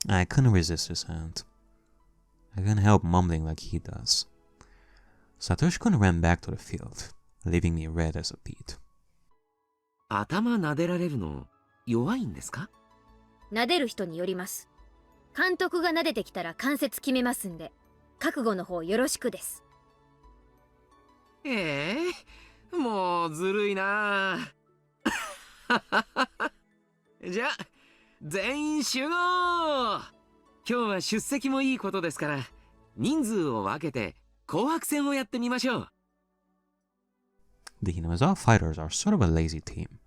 I couldn't resist his hand. I couldn't help mumbling like he does. Satoshi-kun ran back to the field, leaving me red as a beet. 頭撫でられるの弱いんですか？撫でる人によります。監督が撫でてきたら関節決めますんで、覚悟の方よろしくです。もうずるいな。じゃあ全員集合。今日は出席もいいことですから、人数を分けて紅白戦をやってみましょう。The Hinamizawa fighters are sort of a lazy team.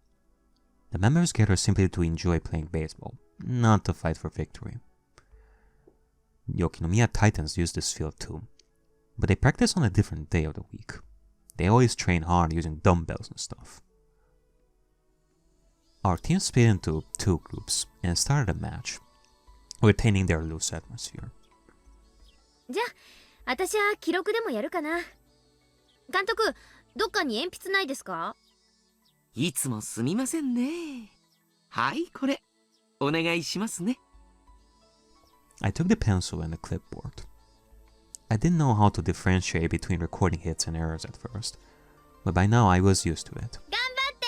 The members gather simply to enjoy playing baseball, not to fight for victory. The Okinomiya Titans use this field too, but they practice on a different day of the week. They always train hard using dumbbells and stuff. Our team split into two groups and started a match, retaining their loose atmosphere. じゃあ、私は記録でもやるかな。監督、どっかに鉛筆ないですか？いつもすみませんね。はい、これお願いしますね。I took the pencil and the clipboard. I didn't know how to differentiate between recording hits and errors at first, but by now I was used to it. 頑張って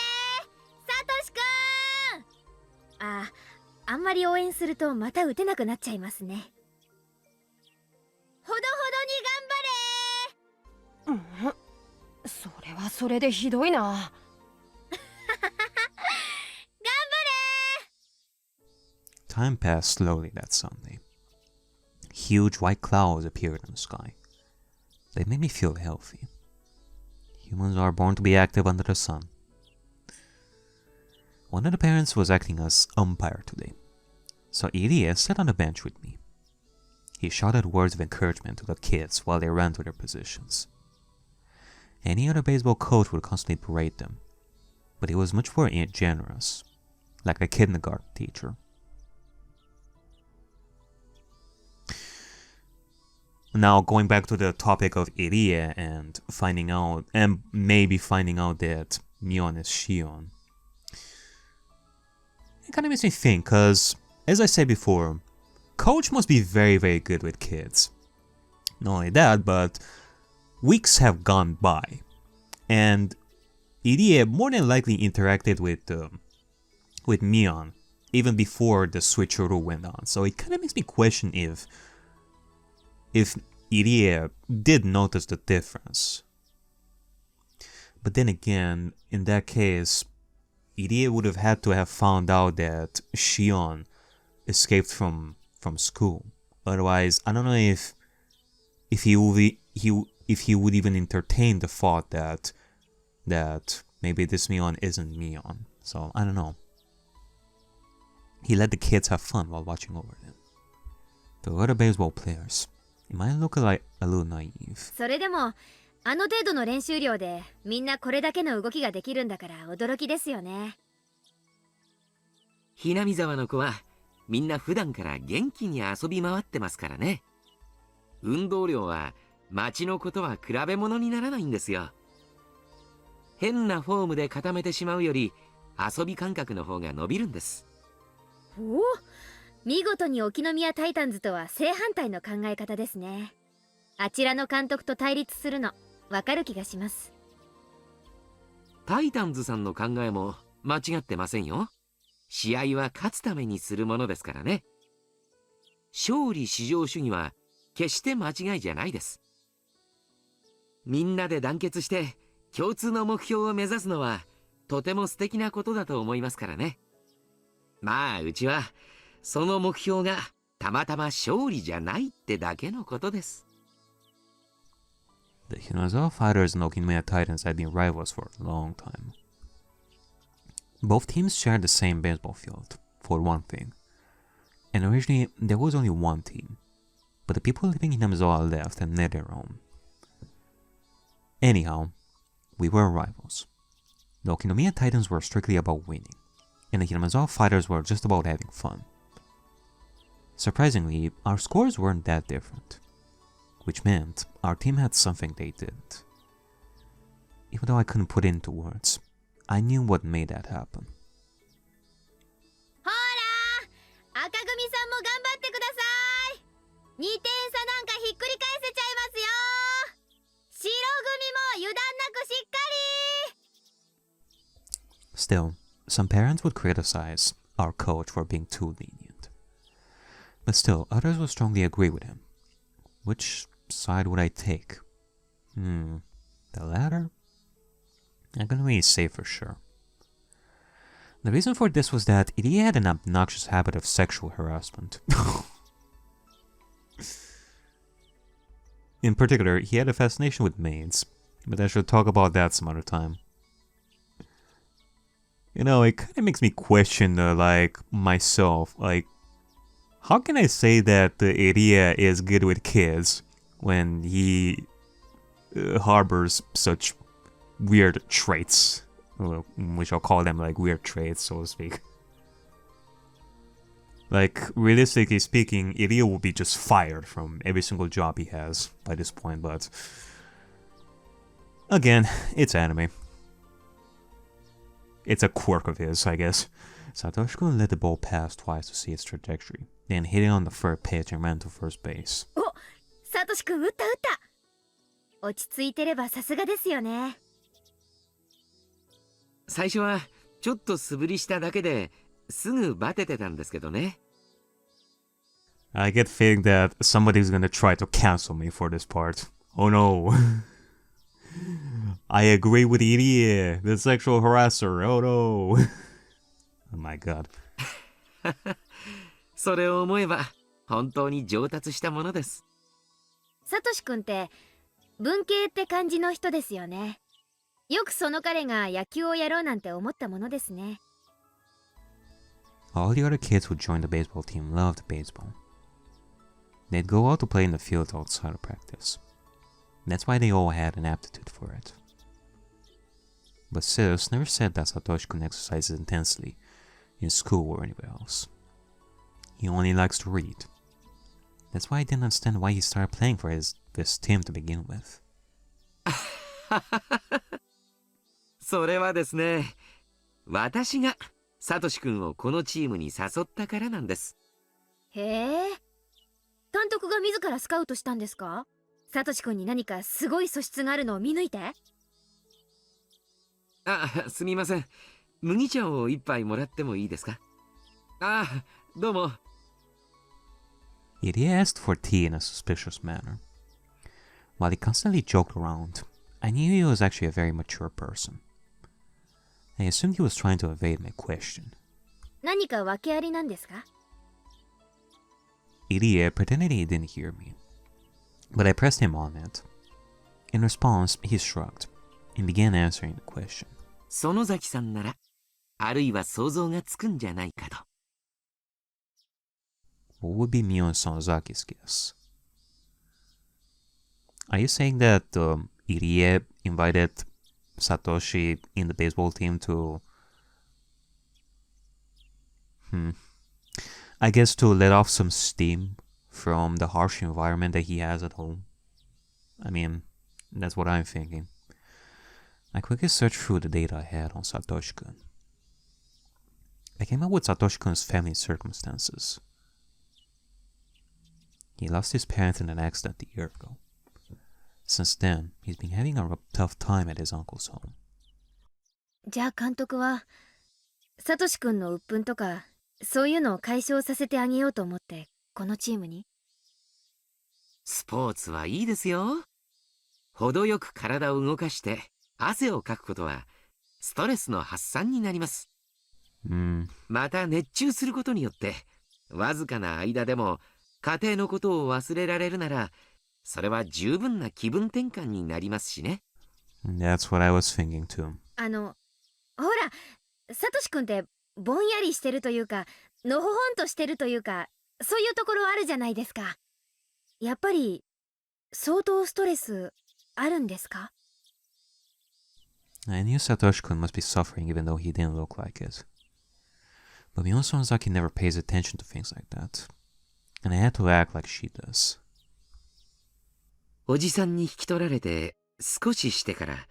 サトシくん。あんまり応援するとまた打てなくなっちゃいますね。ほどほどに頑張れ。それはそれでひどいな。頑張れ。Time passed slowly that Sunday. Huge white clouds appeared in the sky. They made me feel healthy. Humans are born to be active under the sun. One of the parents was acting as umpire today, so Irie sat on the bench with me. He shouted words of encouragement to the kids while they ran to their positions. Any other baseball coach would constantly berate them, but he was much more generous, like a kindergarten teacher. Now, going back to the topic of Irie and maybe finding out that Mion is Shion. It kind of makes me think, because, as I said before, Coach must be very, very good with kids. Not only that, but weeks have gone by, and Irie more than likely interacted with Mion even before the switcheroo went on. So it kind of makes me question if Irie did notice the difference. But then again, in that case, Irie would have had to have found out that Shion escaped from school. Otherwise, I don't know if he would even entertain the thought that maybe this Mion isn't Mion. So I don't know. He let the kids have fun while watching over them. The other baseball players, it might look like a little naive. それでもあの程度の練習量でみんなこれだけの動きができるんだから驚きですよね。Hinamizawaの子はみんな普段から元気に遊び回ってますからね。運動量は町のことは比べ物にならないんですよ。変なフォームで固めてしまうより遊び感覚の方が伸びるんです。おお、見事に沖宮タイタンズとは正反対の考え方ですね。あちらの監督と対立するのわかる気がします。タイタンズさんの考えも間違ってませんよ。試合は勝つためにするものですからね。勝利至上主義は決して間違いじゃないです。みんなで団結して共通の目標を目指すのはとても素敵なことだと思いますからね。まあうちはその目標がたまたま勝利じゃないってだけのことです。The Hinamizawa fighters and Okinomiya Titans had been rivals for a long time. Both teams shared the same baseball field, for one thing. And originally, there was only one team, but the people living in Hinamizawa left and made their own. Anyhow, we were rivals. The Okinomiya Titans were strictly about winning, and the Hinamizawa fighters were just about having fun. Surprisingly, our scores weren't that different, which meant our team had something they didn't. Even though I couldn't put it into words, I knew what made that happen. ほら、赤組さんも頑張ってくだ2点差なんかひっくり返せちゃいますよ。白組も油断なくしっかり。 Still, some parents would criticize our coach for being too lenient. But still, others would strongly agree with him. Which side would I take? The latter? I couldn't really say for sure. The reason for this was that he had an obnoxious habit of sexual harassment. In particular, he had a fascination with maids, but I should talk about that some other time. You know, it kind of makes me question, myself. Like, how can I say that Iria is good with kids when he harbors such weird traits? Well, we shall call them like weird traits, so to speak. Like, realistically speaking, Iria will be just fired from every single job he has by this point, but again, it's anime. It's a quirk of his, I guess. Satoshi let the ball pass twice to see its trajectory, then hit it on the third pitch and ran to first base. お、サトシ君打った打った。落ち着いてればさすがですよね。最初はちょっと素振りしただけですぐバテてたんですけどね。I get feeling that somebody's gonna try to cancel me for this part. Oh no. I agree with Irie, the sexual harasser. Oh no. Oh my god. それを思えば本当に上達したものです。サトシ君って文系って感じの人ですよね。よくその彼が野球をやろうなんて思ったものですね。All the other kids who joined the baseball team loved baseball. They'd go out to play in the field outside of practice. That's why they all had an aptitude for it. But Sis never said that Satoshi could exercise intensely in school or anywhere else. He only likes to read. That's why I didn't understand why he started playing for this team to begin with. それはですね、私がサトシ君をこのチームに誘ったからなんです。へえ。監督が自らスカウトしたんですか？サトシ君に何かすごい素質があるのを見抜いて？あ、すみません。麦茶を一杯もらってもいいですか？あ、どうも。Yet he asked for tea in a suspicious manner. While he constantly joked around, I knew he was actually a very mature person. I assumed he was trying to evade my question. 何か訳ありなんですか？ Irie pretended he didn't hear me, but I pressed him on it. In response, he shrugged and began answering the question. 園崎さんなら、あるいは想像がつくんじゃないかと。What would be Mio and Sonozaki's guess? Are you saying that Irie invited Satoshi in the baseball team to... I guess to let off some steam from the harsh environment that he has at home? I mean, that's what I'm thinking. I quickly searched through the data I had on Satoshi-kun. I came up with Satoshi-kun's family circumstances. He lost his parents in an accident a year ago. Since then, he's been having a tough time at his uncle's home. じゃあ監督はサトシ君の鬱憤とかそういうのを解消させてあげようと思ってこのチームに？スポーツはいいですよ。程よく体を動かして汗をかくことはストレスの発散になります。また熱中することによってわずかな間でも家庭のことを忘れられるならそれは十分な気分転換になりますしね。That's what I was thinking too. ほら、サトシ君ってぼんやりしてるというかのほほんとしてるというかそういうところあるじゃないですか。やっぱり相当ストレスあるんですか？ I knew Satoshi-kun must be suffering even though he didn't look like it. But Mion Sonozaki never pays attention to things like that. And I had to act like she does. おじさんに引き取られて少ししてから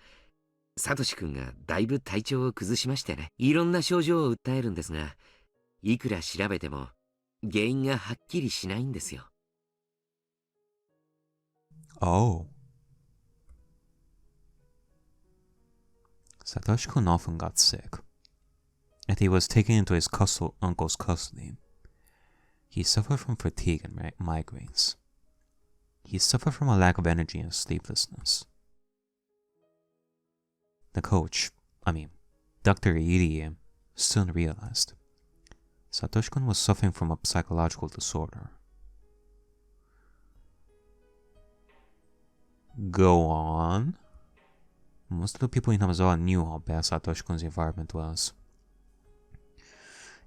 サトシ君がだいぶ体調を崩しましてね。いろんな症状を訴えるんですが、いくら調べても原因がはっきりしないんですよ。Oh. Satoshi-kun often got sick, and he was taken into his uncle's custody. He suffered from fatigue and migraines. He suffered from a lack of energy and sleeplessness. The coach, Dr. Irie, soon realized Satoshi-kun was suffering from a psychological disorder. Go on. Most of the people in Hinamizawa knew how bad Satoshi-kun's environment was.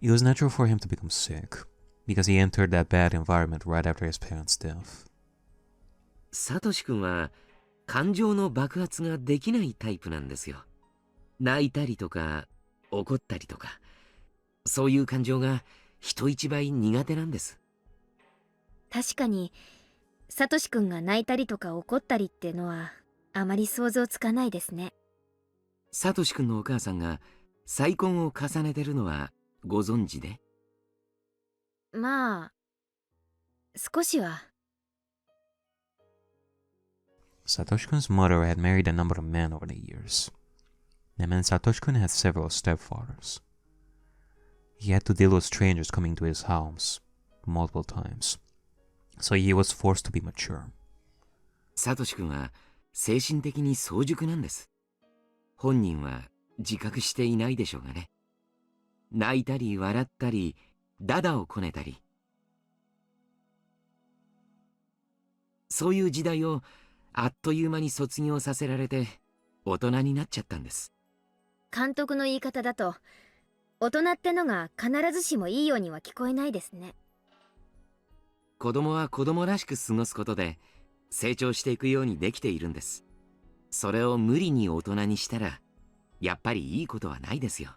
It was natural for him to become sick, because he entered that bad environment right after his parents' death. サトシ君は感情の爆発ができないタイプなんですよ。泣いたりとか怒ったりとか、そういう感情が人一倍苦手なんです。確かにサトシ君が泣いたりとか怒ったりってのはあまり想像つかないですね。サトシ君のお母さんが再婚を重ねてるのはご存知で？まあ少しは。Satoshi-kun's mother had married a number of men over the years. That meant Satoshi-kun had several stepfathers. He had to deal with strangers coming to his house multiple times, so he was forced to be mature. サトシ君は精神的に早熟なんです。本人は自覚していないでしょうがね。泣いたり笑ったり、ダダをこねたり。そういう時代をあっという間に卒業させられて大人になっちゃったんです。監督の言い方だと大人ってのが必ずしもいいようには聞こえないですね。子供は子供らしく過ごすことで成長していくようにできているんです。それを無理に大人にしたらやっぱりいいことはないですよ。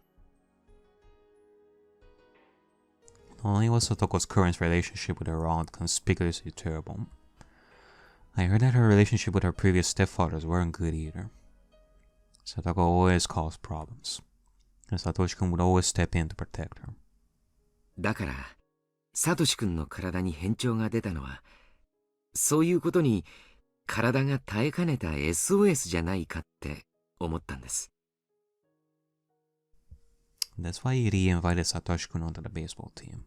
Not only was Satoko's current relationship with her aunt conspicuously terrible, I heard that her relationship with her previous stepfathers weren't good either. Satoko always caused problems, and Satoshi-kun would always step in to protect her. だから、サトシ君の体に変調が出たのは、そういうことに体が耐えかねた SOS じゃないかって思ったんです。That's why Irie invited Satoshi-kun onto the baseball team.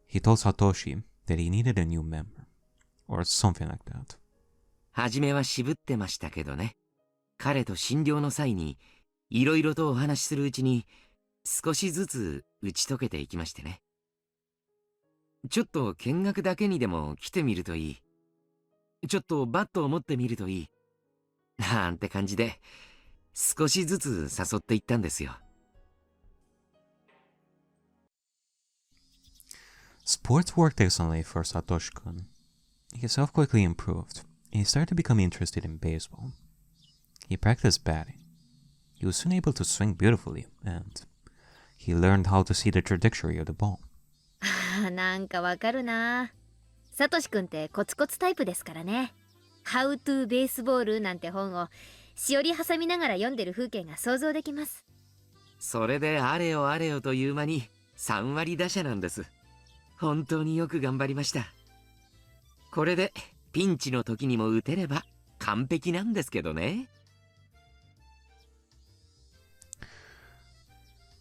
He told Satoshi that he needed a new member, or something like that. 初めは渋ってましたけどね。彼と診療の際にいろいろとお話しするうちに少しずつ打ち解けていきましてね。ちょっと見学だけにでも来てみるといい。ちょっとバットを持ってみるといい。なんて感じで少しずつ誘っていったんですよ。Sports worked excellently for Satoshi-kun. His health quickly improved, and he started to become interested in baseball. He practiced batting. He was soon able to swing beautifully, and he learned how to see the trajectory of the ball. なんかわかるな。サトシ君ってコツコツタイプですからね。How to Baseball なんて本をしおり挟みながら読んでる風景が想像できます。それであれよあれよという間に3割打者なんです。本当によく頑張りました。これでピンチの時にも打てれば完璧なんですけどね。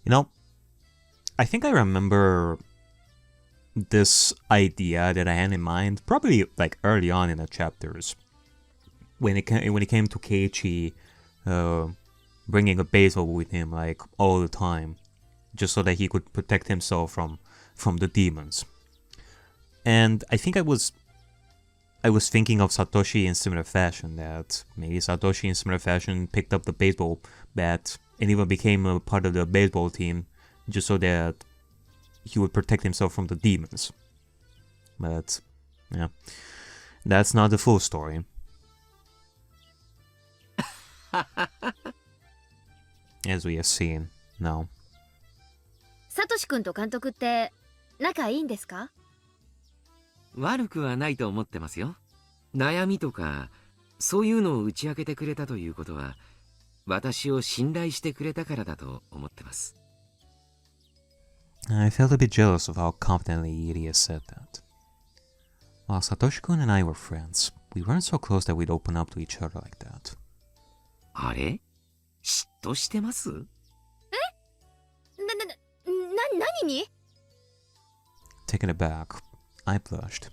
You know, I think I remember this idea that I had in mind, probably like early on in the chapters, when it came to Keiichi bringing a baseball with him like all the time, just so that he could protect himself from the demons. And I think I was thinking of Satoshi in similar fashion, that maybe Satoshi in similar fashion picked up the baseball bat and even became a part of the baseball team just so that he would protect himself from the demons. But, yeah, that's not the full story. As we have seen now. サトシ君と監督って仲いいんですか？悪くはないと思ってますよ。悩みとかそういうのを打ち明けてくれたということは私を信頼してくれたからだと思ってます。I felt a bit jealous of how confidently Irie said that. While Satoshi-kun and I were friends, We weren't so close that we'd open up to each other like that. あれ嫉妬してます？何に？ Taken aback, I blushed.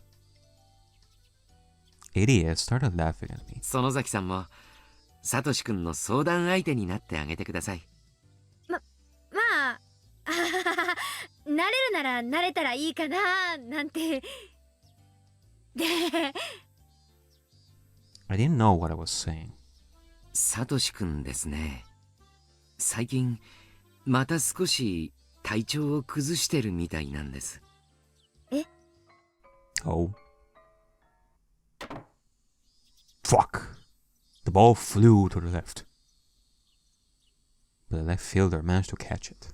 A.k.a. started laughing at me. 園崎さんもサトシ君の相談相手になってあげてください。まあ、なれるならなれたらいいかななんて。で、I didn't know what I was saying. サトシ君ですね。最近また少し体調を崩してるみたいなんです。え？ Oh. Fuck! The ball flew to the left. But the left fielder managed to catch it.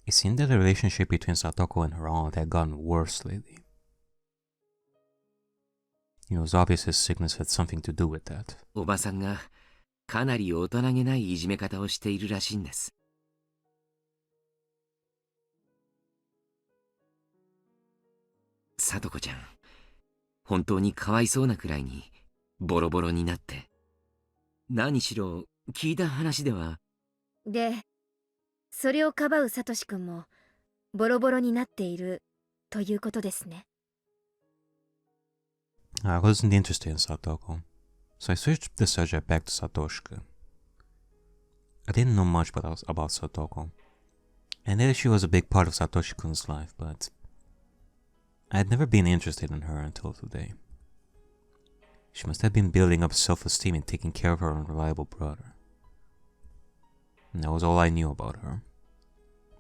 It seemed that the relationship between Satoko and her aunt had gotten worse lately. It was obvious his sickness had something to do with that. おばさんがかなり大人げないいじめ方をしているらしいんです。さとこちゃん、本当にかわいそうなくらいにボロボロになって。何しろ聞いた話では。で、それをかばうサトシ君もボロボロになっているということですね。I wasn't interested in Satoko, so I switched the subject back to Satoshi. I didn't know much about Satoko. I knew she was a big part of Satoshi-kun's life, but I had never been interested in her until today. She must have been building up self-esteem and taking care of her unreliable brother. And that was all I knew about her.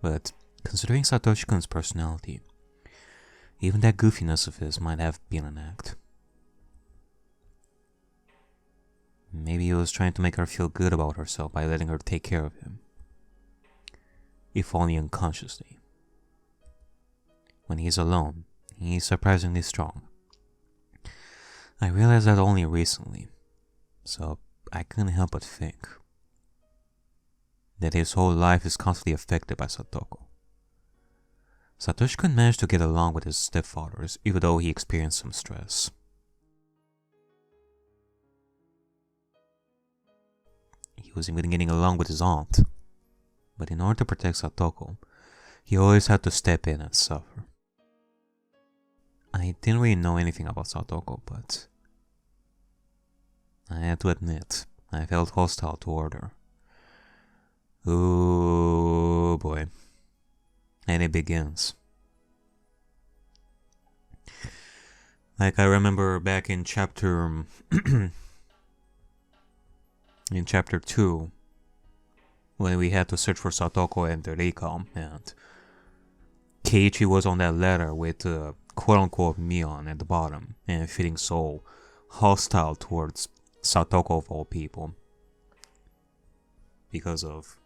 But considering Satoshi-kun's personality, even that goofiness of his might have been an act. Maybe he was trying to make her feel good about herself by letting her take care of him. If only unconsciously. When he's alone, he's surprisingly strong. I realized that only recently, so I couldn't help but think that his whole life is constantly affected by Satoko. Satoshi-kun managed to get along with his stepfathers even though he experienced some stress. He was even getting along with his aunt, but in order to protect Satoko, he always had to step in and suffer. I didn't really know anything about Satoko, but I had to admit, I felt hostile toward her. Oh boy. And it begins. Like I remember back in chapter in chapter 2, when we had to search for Satoko and Rika, and Keiichi was on that letter with quote-unquote Mion at the bottom, and feeling so hostile towards Satoko of all people because of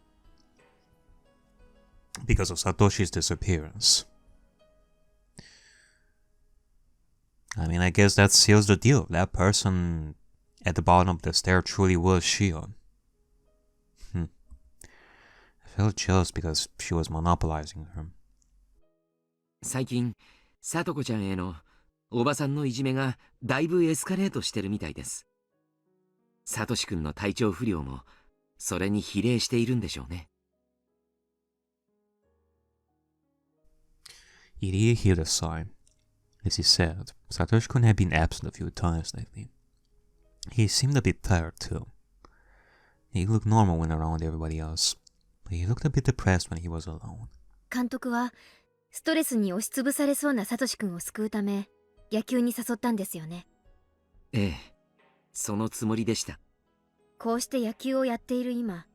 Satoshi's disappearance. I mean, I guess that seals the deal. That person at the bottom of the stair truly was Shion. I felt jealous because she was monopolizing her. 最近、さとこちゃんへのおばさんのいじめがだいぶエスカレートしてるみたいです。サトシ君の体調不良もそれに比例しているんでしょうね。Irie heaved a sigh. As he said, Satoshi-kun had been absent a few times lately. He seemed a bit tired too. He looked normal when around everybody else, but he looked a bit depressed when he was alone. 監督はストレスに押しつぶされそうなサトシ君を救うため野球に誘ったんですよね。ええ、そのつもりでした。こうして野球をやっている今、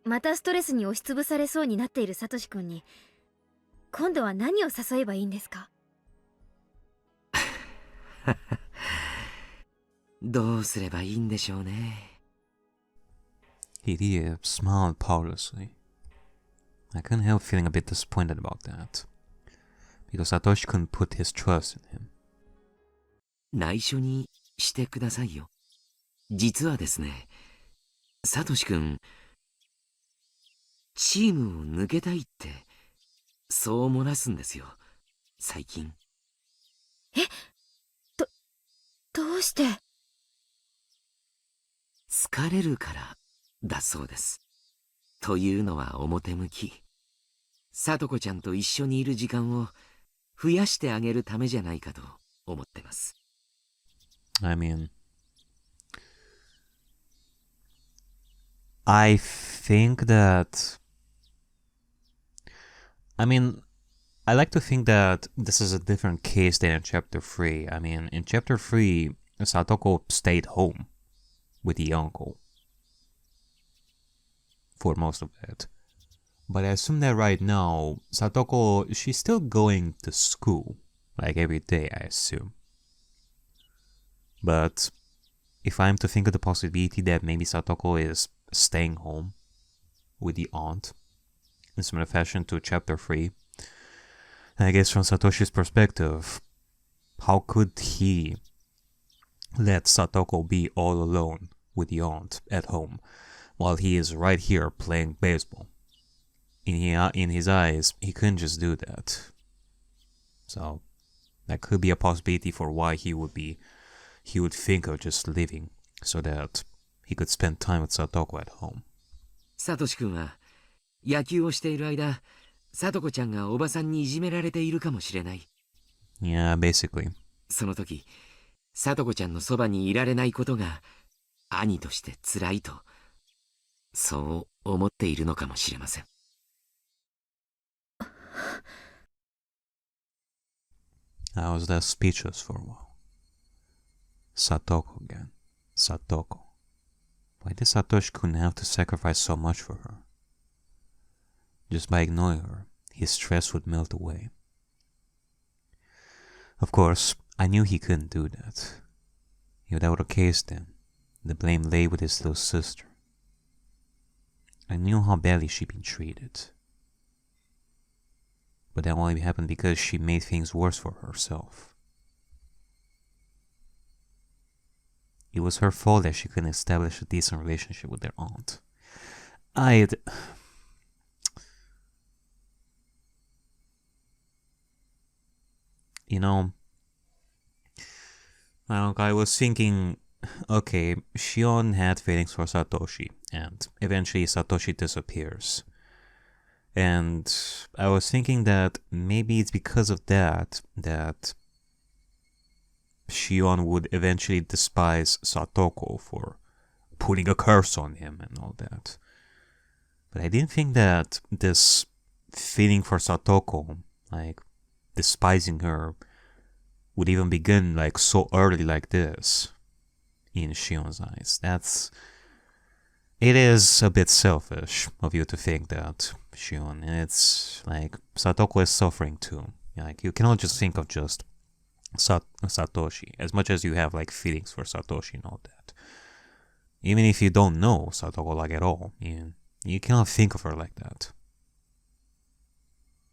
またストレスに押しつぶされそうになっているサトシ君に今度は何を誘えばいいんですか？どうすればいいんでしょうね。Irie smiled powerlessly. I couldn't help feeling a bit disappointed about that, because Satoshi-kun put his trust in him. 内緒にしてくださいよ。実はですね、サトシ君、チームを抜けたいって、そう漏らすんですよ、最近。え？どうして？疲れるからだそうです。というのは表向き。さとこちゃんと一緒にいる時間を増やしてあげるためじゃないかと思ってます。I mean, I think that. I mean, I like to think that this is a different case than in Chapter 3. I mean, in Chapter 3, Satoko stayed home with the uncle for most of it. But I assume that right now, Satoko, she's still going to school, like every day, I assume. But if I'm to think of the possibility that maybe Satoko is staying home with the aunt in similar fashion to Chapter 3, I guess from Satoshi's perspective, how could he let Satoko be all alone with the aunt at home while he is right here playing baseball? In his eyes, he couldn't just do that. So that could be a possibility for why he would think of just leaving so that he could spend time with Satoko at home. サトシ君は野球をしている間、さとこちゃんがおばさんにいじめられているかもしれない。Yeah, basically. その時、さとこちゃんのそばにいられないことが兄として辛いと、そう思っているのかもしれません。I was left speechless for a while. Satoko again. Satoko. Why did Satoshi-kun have to sacrifice so much for her? Just by ignoring her, his stress would melt away. Of course, I knew he couldn't do that. If that were the case then, the blame lay with his little sister. I knew how badly she'd been treated. But that only happened because she made things worse for herself. It was her fault that she couldn't establish a decent relationship with their aunt. You know, I was thinking, okay, Shion had feelings for Satoshi, and eventually Satoshi disappears. And I was thinking that maybe it's because of that Shion would eventually despise Satoko for putting a curse on him and all that. But I didn't think that this feeling for Satoko, like despising her, would even begin like so early like this in Shion's eyes. It is a bit selfish of you to think that, Shion. It's like Satoko is suffering too. Like you cannot just think of just Satoshi, as much as you have like feelings for Satoshi and all that. Even if you don't know Satoko like at all, you cannot think of her like that.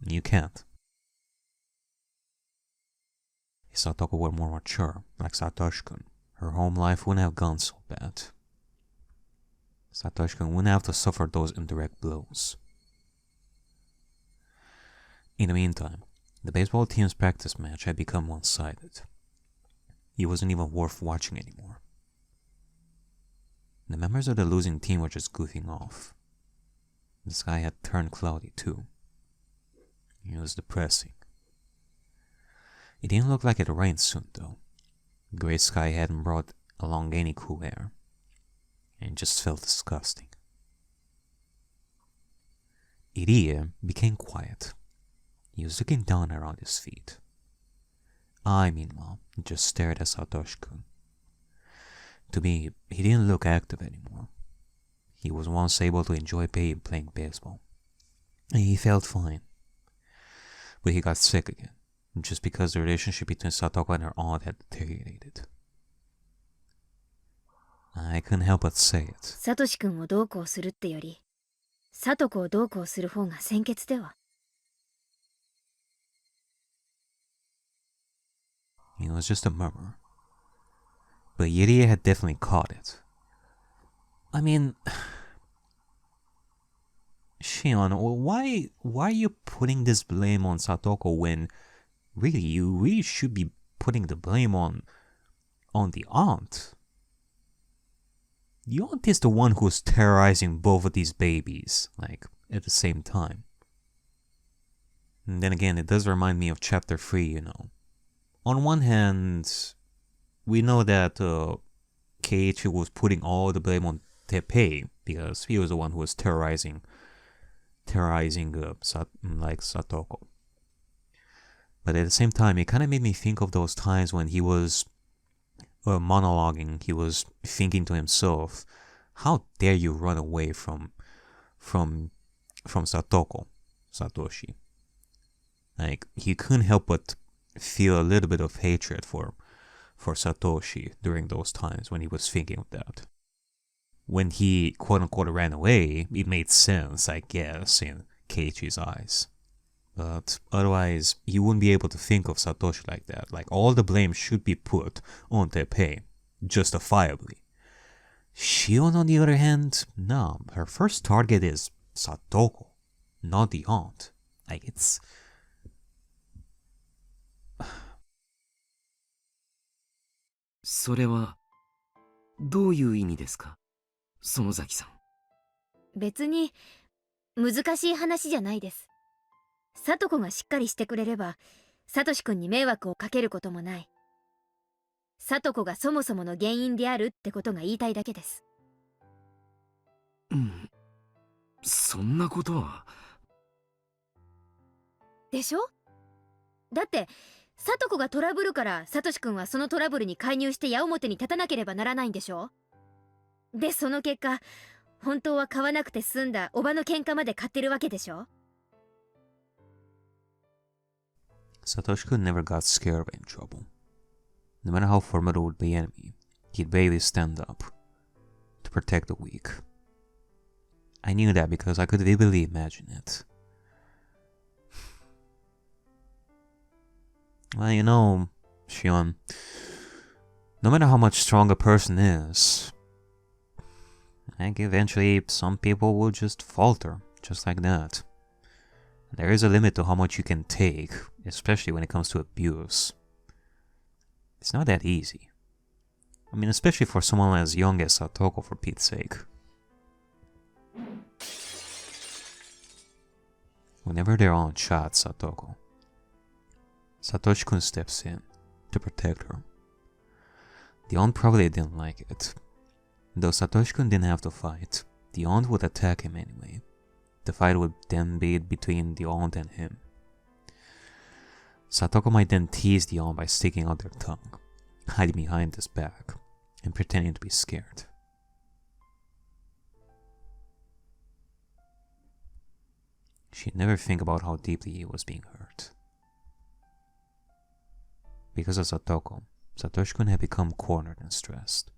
You can't. If Satoko were more mature, like Satoshi-kun, her home life wouldn't have gone so bad. Satoshi-kun wouldn't have to suffer those indirect blows. In the meantime, the baseball team's practice match had become one-sided. It wasn't even worth watching anymore. The members of the losing team were just goofing off. The sky had turned cloudy too. It was depressing. It didn't look like it'd rain soon though. The gray sky hadn't brought along any cool air. And it just felt disgusting. Irie became quiet. He was looking down around his feet. I, meanwhile, just stared at Satoshi-kun. To me, he didn't look active anymore. He was once able to enjoy playing baseball. And he felt fine. But he got sick again, just because the relationship between Satoko and her aunt had deteriorated. I couldn't help but say it. サトシ君をどうこうするってより、サトコをどうこうする方が先決では。It was just a murmur. But Irie had definitely caught it. I mean, Shion, why are you putting this blame on Satoko when really you really should be putting the blame on on the aunt. The aunt is the one who's terrorizing both of these babies, like, at the same time. And then again, it does remind me of chapter 3, you know. On one hand, we know that Keiichi was putting all the blame on Teppei because he was the one who was terrorizing Satoko. But at the same time, it kind of made me think of those times when he was monologuing, he was thinking to himself, how dare you run away from Satoshi. Like, he couldn't help but feel a little bit of hatred for Satoshi during those times when he was thinking of that. When he quote-unquote ran away, it made sense, I guess, in Keiichi's eyes. But otherwise, he wouldn't be able to think of Satoshi like that. Like, all the blame should be put on Teppei, justifiably. Shion, on the other hand, no, her first target is Satoko, not the aunt. Like, it's...それはどういう意味ですか、園崎さん。別に難しい話じゃないです。聡子がしっかりしてくれれば、サトシ君に迷惑をかけることもない。聡子がそもそもの原因であるってことが言いたいだけです。そんなことは。でしょ？だって聡子がトラブルからサトシ君はそのトラブルに介入して矢面に立たなければならないんでしょ？でその結果、本当は買わなくて済んだおばの喧嘩まで買ってるわけでしょ？ Satoshi never got scared of any trouble. No matter how formidable the enemy, he'd bravely stand up to protect the weak. I knew that because I could vividly imagine it. Well, you know, Shion, no matter how much strong a person is, like eventually some people will just falter, just like that. There is a limit to how much you can take, especially when it comes to abuse. It's not that easy. I mean, especially for someone as young as Satoko, for Pete's sake. Whenever they're on shot, Satoshi-kun steps in to protect her. The aunt probably didn't like it. Though Satoshi-kun didn't have to fight, the aunt would attack him anyway. The fight would then be between the aunt and him. Satoko might then tease the aunt by sticking out their tongue, hiding behind his back, and pretending to be scared. She'd never think about how deeply he was being hurt. Because of Satoko, Satoshi-kun had become cornered and stressed.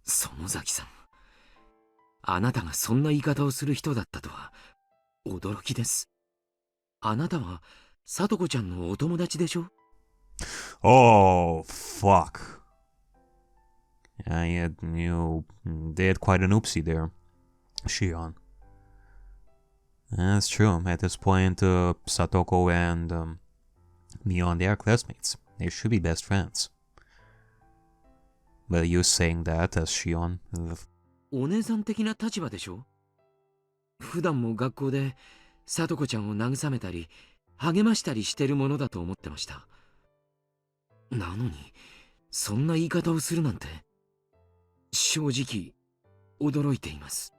園崎さん、あなたがそんな言い方をする人だったとは驚きです。あなたは聡子ちゃんのお友達でしょ？ Oh, fuck. Yeah, you did quite an oopsie there, Shion. That's true. At this point, Satoko and Mion, they are classmates. They should be best friends. But you saying that as Shion? お姉さん的な立場でしょ？普段も学校で聡子ちゃんを慰めたり励ましたりしてるものだと思ってました。なのにそんな言い方をするなんて正直驚いています。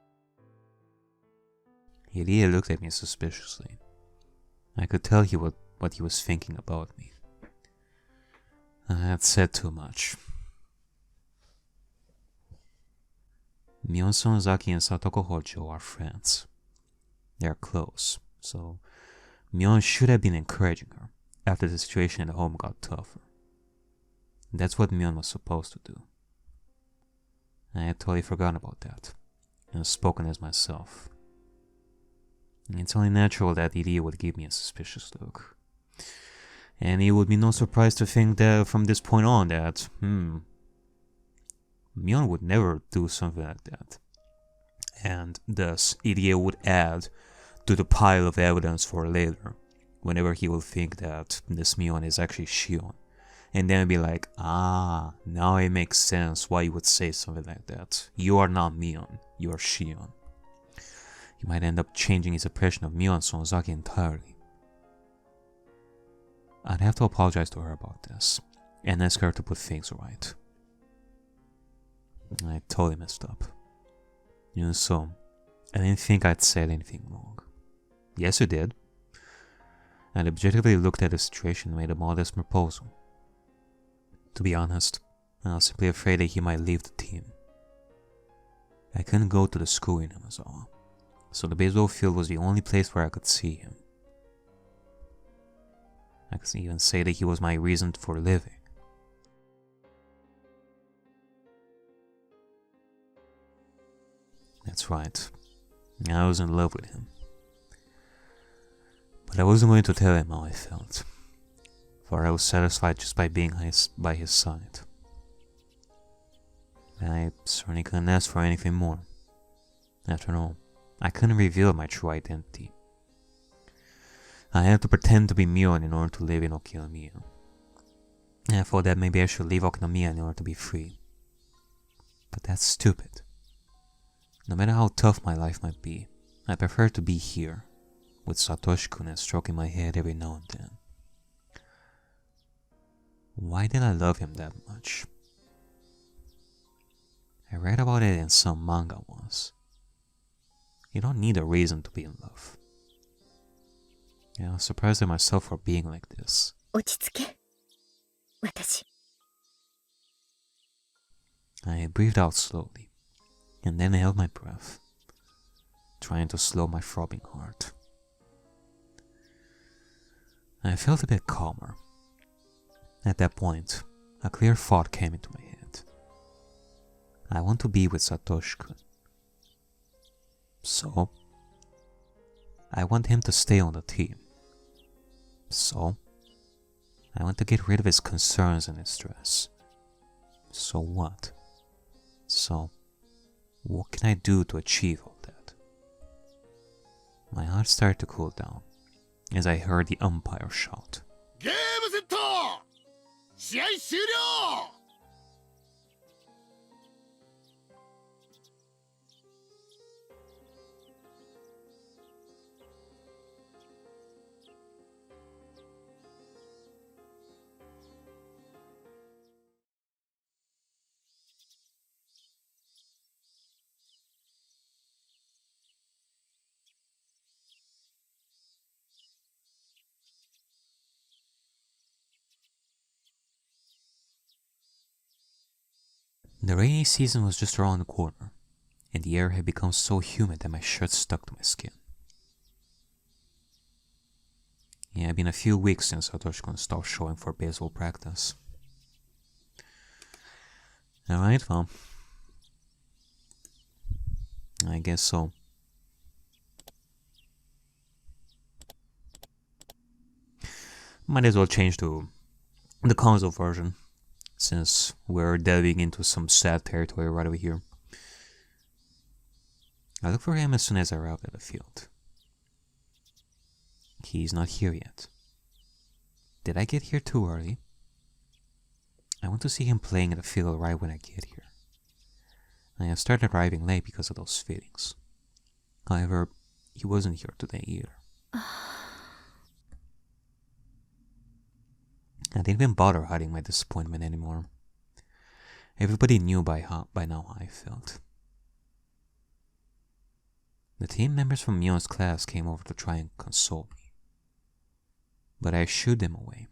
Hiria looked at me suspiciously. I could tell what he was thinking about me. I had said too much. Mion Sonozaki and Satoko Hojo are friends. They are close, so Mion should have been encouraging her after the situation at home got tougher. That's what Mion was supposed to do. I had totally forgotten about that, and spoken as myself. It's only natural that Irie would give me a suspicious look. And it would be no surprise to think that from this point on that, Mion would never do something like that. And thus, Irie would add to the pile of evidence for later, whenever he will think that this Mion is actually Shion, And then I'd be like, ah, now it makes sense why you would say something like that. You are not Mion, you are Shion. He might end up changing his impression of Mion Sonozaki entirely. I'd have to apologize to her about this, and ask her to put things right. I totally messed up. Even so, I didn't think I'd said anything wrong. Yes, I did. I objectively looked at the situation and made a modest proposal. To be honest, I was simply afraid that he might leave the team. I couldn't go to the school in Hinamizawa, so the baseball field was the only place where I could see him. I could even say that he was my reason for living. That's right, I was in love with him. But I wasn't going to tell him how I felt, for I was satisfied just by being by his side. And I certainly couldn't ask for anything more. After all, I couldn't reveal my true identity. I had to pretend to be Mion in order to live in Okinomiya. And I thought that maybe I should leave Okinomiya in order to be free. But that's stupid. No matter how tough my life might be, I prefer to be here, with Satoshi-kun stroking my head every now and then. Why did I love him that much? I read about it in some manga once. You don't need a reason to be in love. Yeah, I was surprised at myself for being like this. 落ち着け。私。I breathed out slowly, and then held my breath, trying to slow my throbbing heart. I felt a bit calmer. At that point, a clear thought came into my head. I want to be with Satoshi-kun. So, I want him to stay on the team. So, I want to get rid of his concerns and his stress. So what? So, what can I do to achieve all that? My heart started to cool down as I heard the umpire shout. ゲームセット試合終了 The rainy season was just around the corner, and the air had become so humid that my shirt stuck to my skin. It had been a few weeks since Satoshi-kun stopped showing for baseball practice. Alright, well, I guess so. Might as well change to the console version, since we're delving into some sad territory right over here. I looked for him as soon as I arrived at the field. He's not here yet. Did I get here too early? I want to see him playing in the field right when I get here. I have started arriving late because of those feelings. However, he wasn't here today either. I didn't even bother hiding my disappointment anymore. Everybody knew by now how I felt. The team members from Mion's class came over to try and console me, but I shooed them away.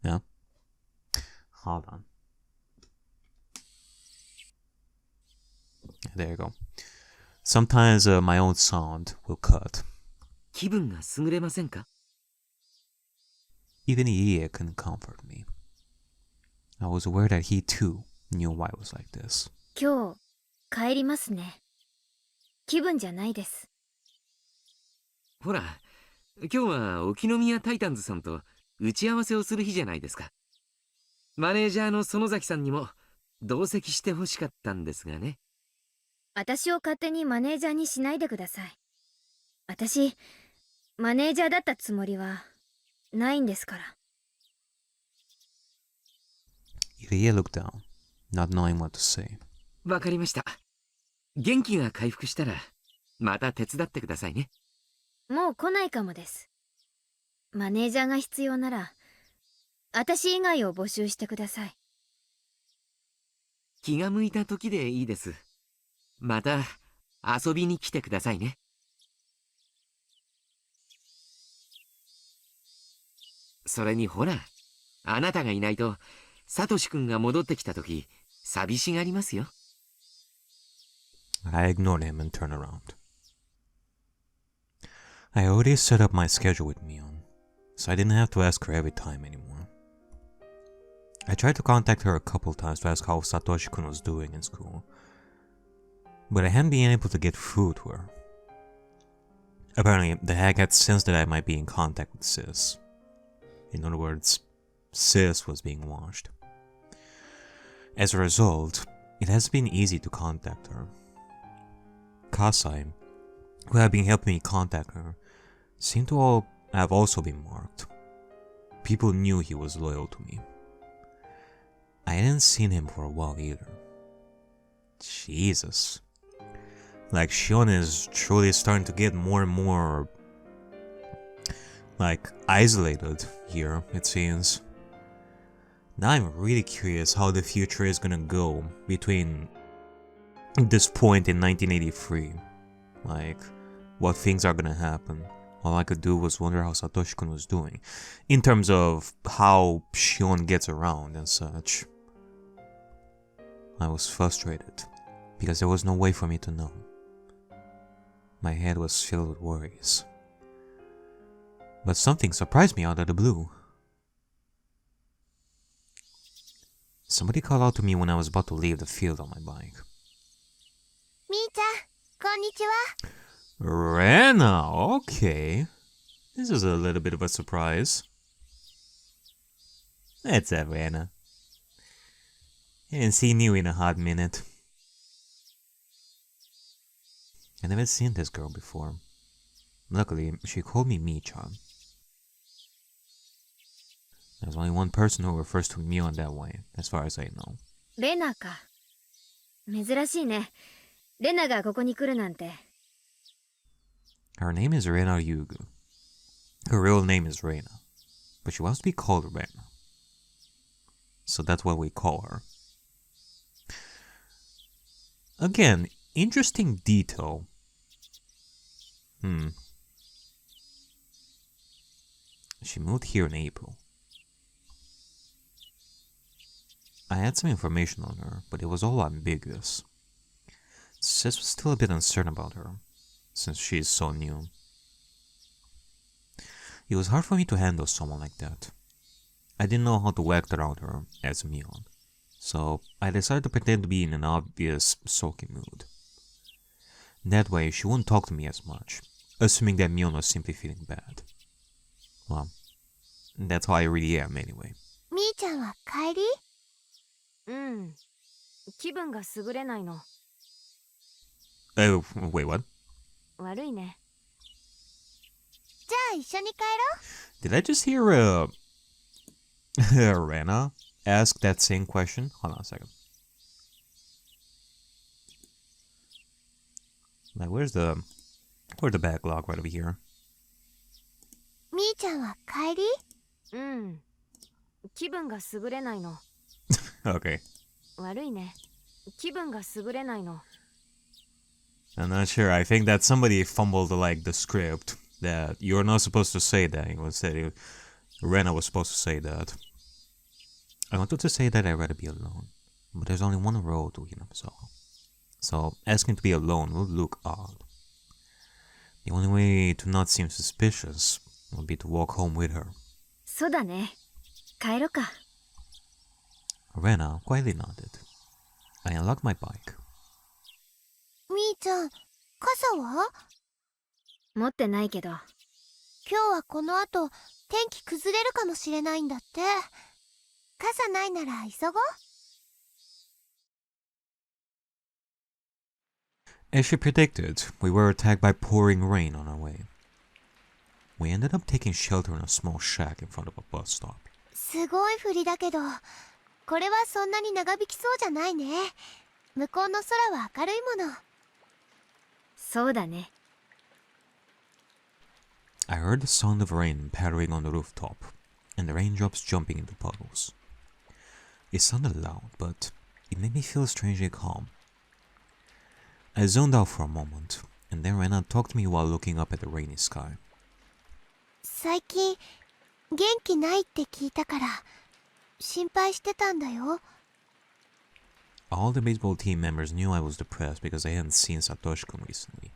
Yeah? Hold on. There you go. Sometimes my own sound will cut. 気分が優れませんか Even Ie couldn't comfort me. I was aware that he too knew why I was like this. 今日帰りますね。気分じゃないです。ほら、今日は沖宮タイタンズさんと打ち合わせをする日じゃないですか。マネージャーの園崎さんにも同席してほしかったんですがね。私を勝手にマネージャーにしないでください。私、マネージャーだったつもりはないんですから。Irie looked down, not knowing what to say. わかりました。元気が回復したら、また手伝ってくださいね。もう来ないかもです。マネージャーが必要なら、私以外を募集してください。気が向いた時でいいです。また遊びに来てくださいね。それにほら、あなたがいないと、サトシ君が戻ってきた時、寂しがりますよ。I ignored him and turned around. I already set up my schedule with Mion, so I didn't have to ask her every time anymore. I tried to contact her a couple times to ask how Satoshi-kun was doing in school, but I hadn't been able to get through to her. Apparently, the hag had sensed that I might be in contact with Sis. In other words, Sis was being watched. As a result, it has been easy to contact her. Kasai, who had been helping me contact her, seemed to all have also been marked. People knew he was loyal to me. I hadn't seen him for a while either. Jesus. Like, Shion is truly starting to get more and more, like, isolated here, it seems. Now I'm really curious how the future is gonna go between this point in 1983. Like, what things are gonna happen. All I could do was wonder how Satoshi-kun was doing, in terms of how Shion gets around and such. I was frustrated, because there was no way for me to know. My head was filled with worries. But something surprised me out of the blue. Somebody called out to me when I was about to leave the field on my bike. Mi-chan, konnichiwa. Rena, okay. This is a little bit of a surprise. That's it, Rena. I haven't seen you in a hot minute. I never seen this girl before. Luckily, she called me Mi-chan. There's only one person who refers to Mion that way, as far as I know. Rena か。珍しいね。レナがここに来るなんて。Her name is Rena Yugu. Her real name is Rena, but she wants to be called Rena. So that's what we call her. Again, interesting detail. She moved here in April. I had some information on her, but it was all ambiguous. Sis was still a bit uncertain about her, since she is so new. It was hard for me to handle someone like that. I didn't know how to act around her as Mion, so I decided to pretend to be in an obvious sulky mood. That way, she wouldn't talk to me as much, assuming that Mion was simply feeling bad. Well, that's how I really am anyway. Mi-chan は帰り？うん。気分が優れないの。Wait, what? 悪いね。じゃあ一緒に帰ろう。Did I just hear Rena ask that same question? Hold on a second. Like, where's the backlog right over here? みーちゃんは帰り？うん。気分が優れないの。Okay. 悪いね。気分が優れないの。I'm not sure. I think that somebody fumbled like the script that you're not supposed to say that. It was that Rena was supposed to say that. I wanted to say that I'd rather be alone, but there's only one road to Hinamizawa. So asking to be alone would look odd. The only way to not seem suspicious would be to walk home with her. そうだね。帰ろうか。Rena quietly nodded. I unlocked my bike. みーちゃん、傘は？持ってないけど。今日はこの後、天気崩れるかもしれないんだって。傘ないなら急ごう。As she predicted, we were attacked by pouring rain on our way. We ended up taking shelter in a small shack in front of a bus stop. すごい振りだけど、これはそんなに長引きそうじゃないね。向こうの空は明るいもの。そうだね。I heard the sound of rain pattering on the rooftop, and the raindrops jumping into puddles. It sounded loud, but it made me feel strangely calm. I zoned out for a moment, and then Rena talked to me while looking up at the rainy sky. 最近元気ないって聞いたから心配してたんだよ。All the baseball team members knew I was depressed because they hadn't seen Satoshi-kun recently.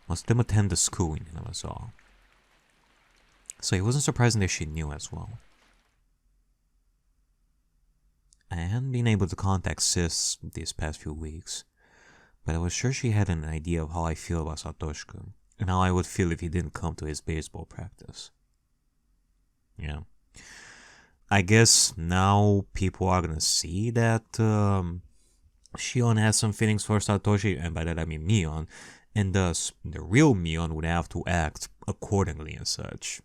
Most of them attend the school in Hinamizawa, so it wasn't surprising that she knew as well. I hadn't been able to contact Sis these past few weeks, but I was sure she had an idea of how I feel about Satoshi-kun, and how I would feel if he didn't come to his baseball practice. Yeah. I guess now people are gonna see that Shion has some feelings for Satoshi, and by that I mean Mion, and thus the real Mion would have to act accordingly and such.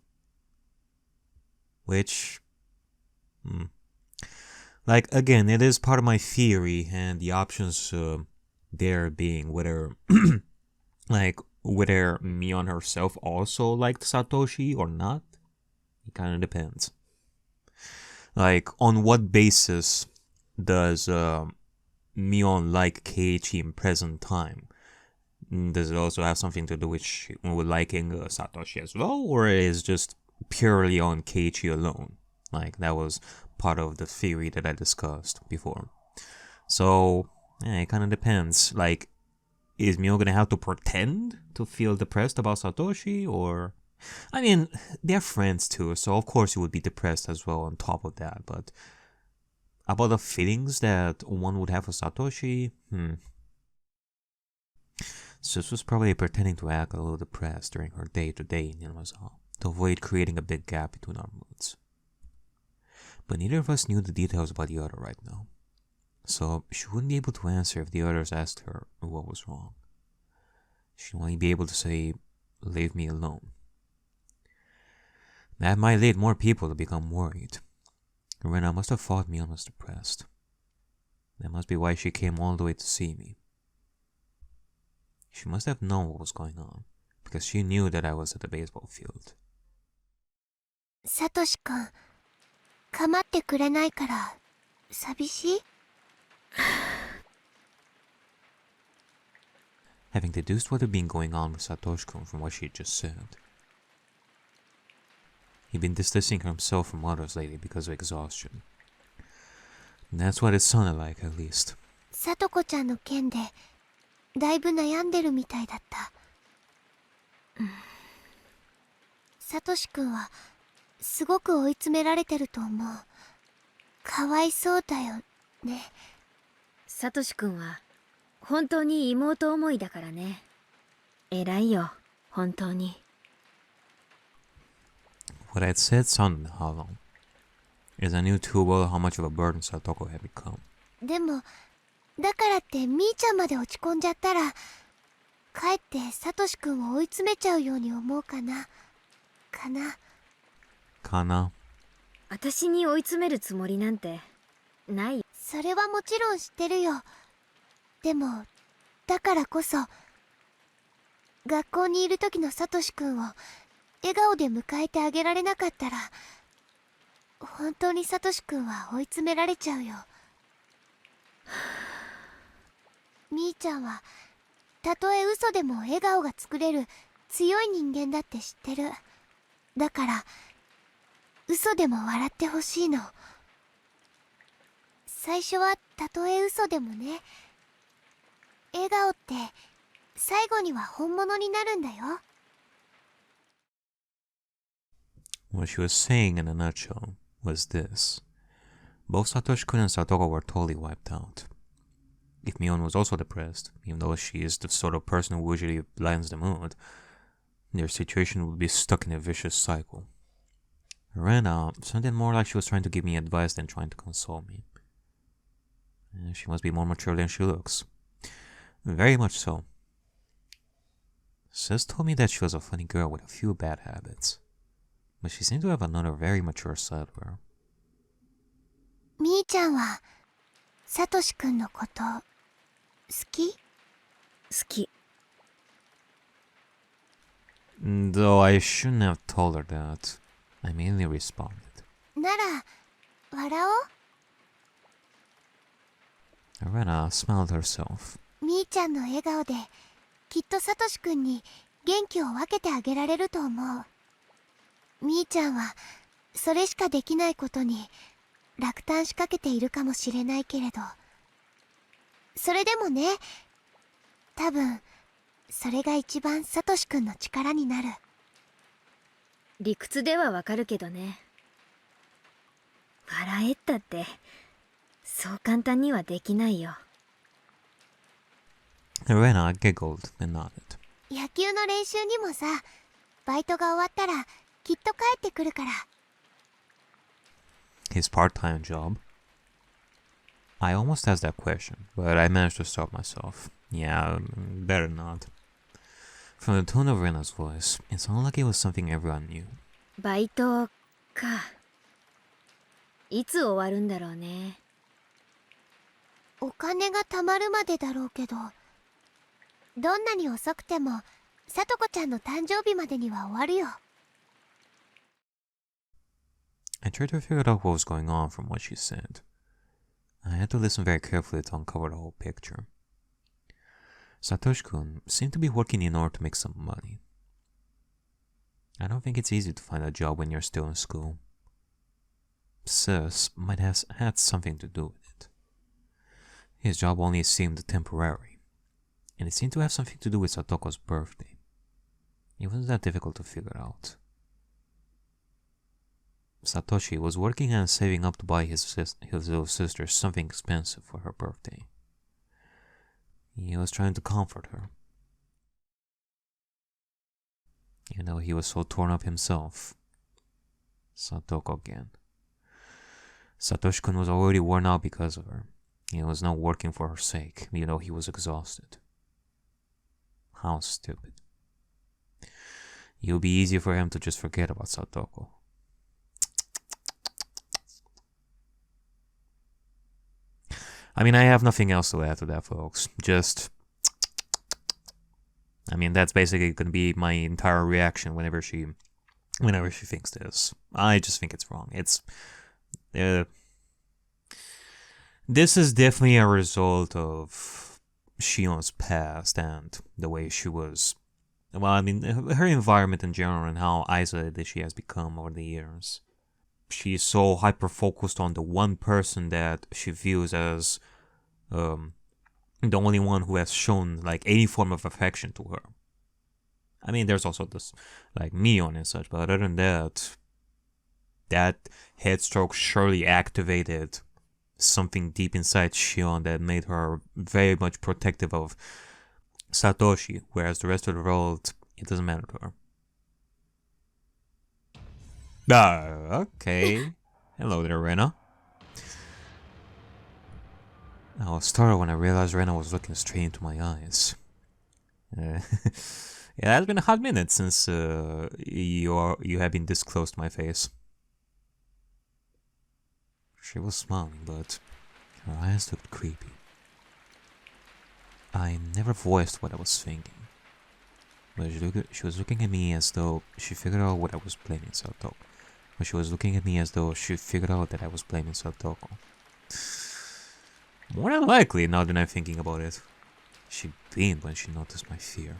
Which, like, again, it is part of my theory, and the options there being whether, like, whether Mion herself also liked Satoshi or not. It kind of depends. Like, on what basis does Mion like Keiichi in present time? Does it also have something to do with liking Satoshi as well, or is just purely on Keiichi alone? Like, that was part of the theory that I discussed before. So, yeah, it kind of depends. Like, is Mion gonna have to pretend to feel depressed about Satoshi, or... I mean, they're friends too, so of course you would be depressed as well on top of that, but... about the feelings that one would have for Satoshi, Sis was probably pretending to act a little depressed during her day-to-day in Hinamizawa, to avoid creating a big gap between our moods. But neither of us knew the details about the other right now, so she wouldn't be able to answer if the others asked her what was wrong. She'd only be able to say, "Leave me alone." That might lead more people to become worried. Rena must have thought Mion was depressed. That must be why she came all the way to see me. She must have known what was going on, because she knew that I was at the baseball field. サトシ君、構ってくれないから寂しい？ Having deduced what had been going on with Satoshi-kun from what she had just said. He'd been distancing himself from others lately because of exhaustion. And that's what it sounded like, at least. サトコちゃんの件でだいぶ悩んでるみたいだった。サトシ君はすごく追い詰められてると思う。かわいそうだよね。サトシ君は本当に妹思いだからね。偉いよ、本当に。What I'd said sounded hollow, as I knew too well how much of a burden Satoko had become. でもだからってみーちゃんまで落ち込んじゃったらかえってサトシ君を追い詰めちゃうように思うかな。かな。私に追い詰めるつもりなんてない。それはもちろん知ってるよ。でもだからこそ学校にいる時のサトシ君を笑顔で迎えてあげられなかったら本当にサトシ君は追い詰められちゃうよ。みーちゃんはたとえ嘘でも笑顔が作れる強い人間だって知ってる。だから嘘でも笑ってほしいの。最初はたとえ嘘でもね。笑顔って最後には本物になるんだよ。What she was saying in a nutshell was this. Both Satoshi-kun and Satoko were totally wiped out. If Mion was also depressed, even though she is the sort of person who usually lightens the mood, their situation would be stuck in a vicious cycle. Rena sounded more like she was trying to give me advice than trying to console me. She must be more mature than she looks. Very much so. Sis told me that she was a funny girl with a few bad habits. But she seemed to have another very mature side to her. みーちゃんはサトシくんのこと好き？好き。 Though I shouldn't have told her that, I mainly responded. なら笑おう。 Rena smiled herself. みーちゃんの笑顔できっとサトシくんに元気を分けてあげられると思う。みーちゃんはそれしかできないことに落胆しかけているかもしれないけれど、それでもね、多分それが一番サトシくんの力になる。理屈ではわかるけどね。笑えったってそう簡単にはできないよ。 Rena giggled and nodded. 野球の練習にもさ、バイトが終わったらきっと帰ってくるから。 His part-time job? I almost asked that question, but I managed to stop myself. Yeah, better not. From the tone of Rena's voice, it sounded like it was something everyone knew. バイトか。いつ終わるんだろうね。お金が貯まるまでだろうけど、どんなに遅くてもさとこちゃんの誕生日までには終わるよ。 I tried to figure out what was going on from what she said. I had to listen very carefully to uncover the whole picture. Satoshi-kun seemed to be working in order to make some money. I don't think it's easy to find a job when you're still in school. Sis might have had something to do with it. His job only seemed temporary, and it seemed to have something to do with Satoko's birthday. It wasn't that difficult to figure out. Satoshi was working and saving up to buy his little sister something expensive for her birthday. He was trying to comfort her. Even though he was so torn up himself. Satoko again. Satoshi-kun was already worn out because of her. He was not working for her sake, even though he was exhausted. How stupid. It would be easier for him to just forget about Satoko. I mean, I have nothing else to add to that, folks. Just... I mean, that's basically gonna be my entire reaction whenever she thinks this. I just think it's wrong. It's... this is definitely a result of Shion's past and the way she was... Well, I mean, her environment in general and how isolated she has become over the years. She's so hyper-focused on the one person that she views as the only one who has shown, like, any form of affection to her. I mean, there's also this, like, Mion and such, but other than that, that headstroke surely activated something deep inside Shion that made her very much protective of Satoshi, whereas the rest of the world, it doesn't matter to her. Okay. Hello there, Rena. I was startled when I realized Rena was looking straight into my eyes. Yeah, it's been a hot minute since you have been this close to my face. She was smiling, but her eyes looked creepy. I never voiced what I was thinking, but she was looking at me as though she figured out what I was blaming Satoko. But she was looking at me as though she figured out that I was blaming Satoko. More than likely, now that I'm thinking about it, she beamed when she noticed my fear.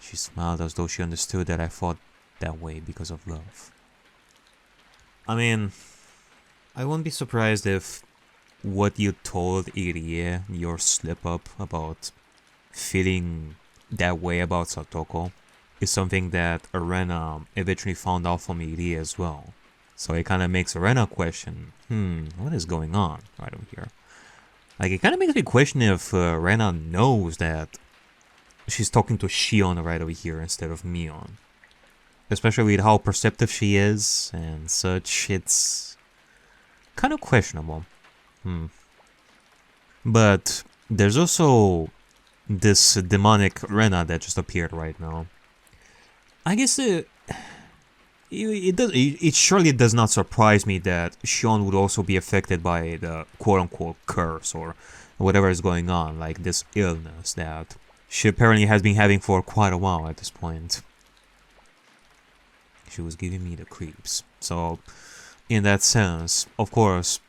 She smiled as though she understood that I thought that way because of love. I mean, I wouldn't be surprised if what you told Irie, your slip-up about feeling that way about Satoko, is something that Rena eventually found out from Irie as well. So it kind of makes Rena question, what is going on right over here? Like, it kind of makes me question if Rena knows that she's talking to Shion right over here instead of Mion. Especially with how perceptive she is and such, it's kind of questionable. But there's also this demonic Rena that just appeared right now. I guess it surely does not surprise me that Shion would also be affected by the quote-unquote curse or whatever is going on, like this illness that she apparently has been having for quite a while at this point. She was giving me the creeps. So, in that sense, of course,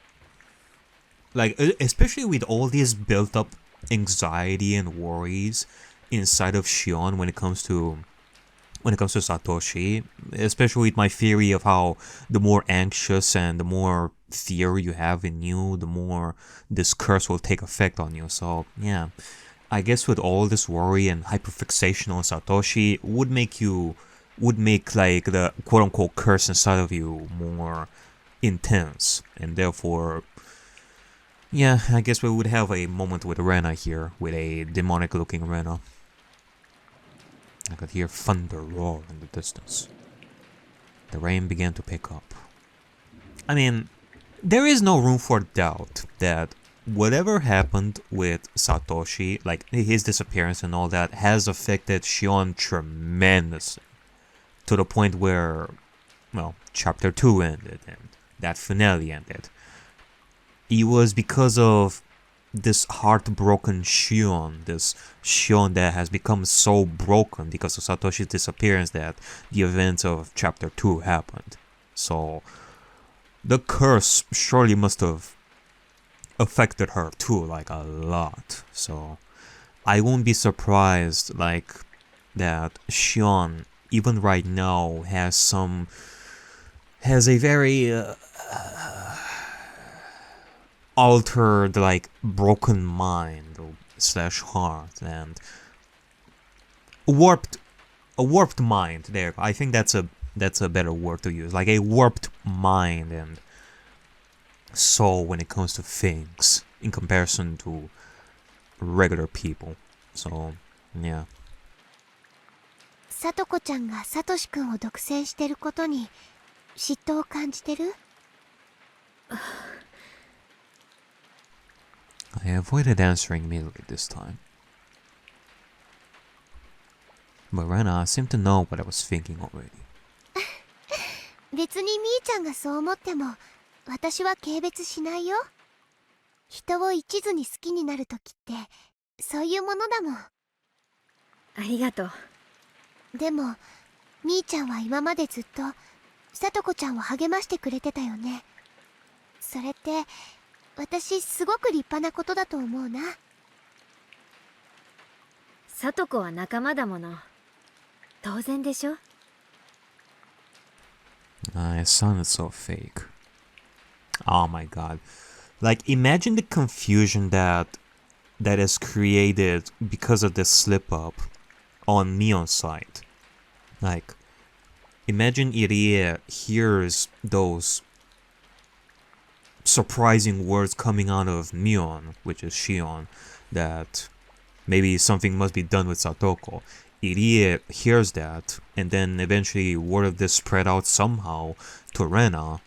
like, especially with all these built-up anxiety and worries inside of Shion when it comes to Satoshi, especially with my theory of how the more anxious and the more fear you have in you, the more this curse will take effect on you. So yeah, I guess with all this worry and hyperfixation on Satoshi would make like the quote-unquote curse inside of you more intense, and therefore, yeah, I guess we would have a moment with Rena here, with a demonic-looking Rena. I could hear thunder roar in the distance. The rain began to pick up. I mean, there is no room for doubt that whatever happened with Satoshi, like his disappearance and all that, has affected Shion tremendously. To the point where, well, chapter 2 ended and that finale ended. It was because of this heartbroken Shion, this Shion that has become so broken because of Satoshi's disappearance that the events of chapter 2 happened. So the curse surely must have affected her too, like a lot. So I won't be surprised like that Shion, even right now, has a very altered, like, broken mind slash heart, and a warped mind. There, I think that's a better word to use, like a warped mind and soul when it comes to things in comparison to regular people. So yeah. さとこちゃんがサトシくんを独占してることに嫉妬を感じてる？ I avoided answering immediately this time. But Rena seemed to know what I was thinking already. 別にみーちゃんがそう思っても私は軽蔑しないよ。人を一途に好きになるときってそういうものだもん。ありがとう。でもみーちゃんは今までずっとさとこちゃんを励ましてくれてたよね。それって私すごく立派なことだと思うな。さとこは仲間だもの。当然でしょ。It sounded so fake. Oh my god. Like, imagine the confusion that is created because of this slip up on Mion's side. Like, imagine Irie hears those surprising words coming out of Mion, which is Shion, that maybe something must be done with Satoko. Irie hears that, and then eventually word of this spread out somehow to Rena,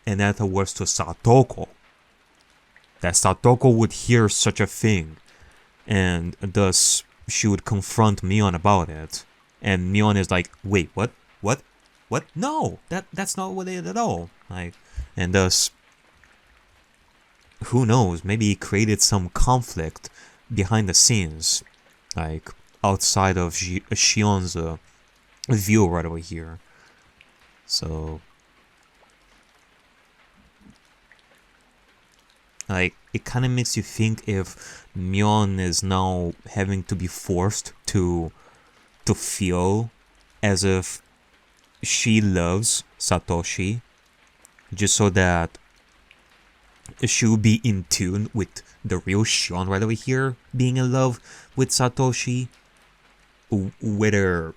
and afterwards to Satoko. That Satoko would hear such a thing, and thus she would confront Mion about it. And Mion is like, wait, what? No, that's not what it is at all. Like, and thus, who knows, maybe he created some conflict behind the scenes, like outside of Shion's view right over here. So, like, it kind of makes you think if Mion is now having to be forced to feel as if she loves Satoshi, just so that she will be in tune with the real Shion right over here being in love with Satoshi. Whether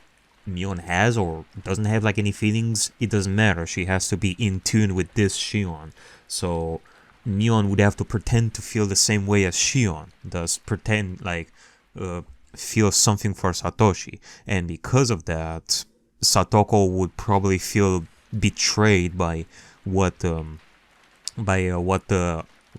Mion has or doesn't have like any feelings, it doesn't matter. She has to be in tune with this Shion. So Mion would have to pretend to feel the same way as Shion, thus pretend like feel something for Satoshi. And because of that, Satoko would probably feel betrayed by what the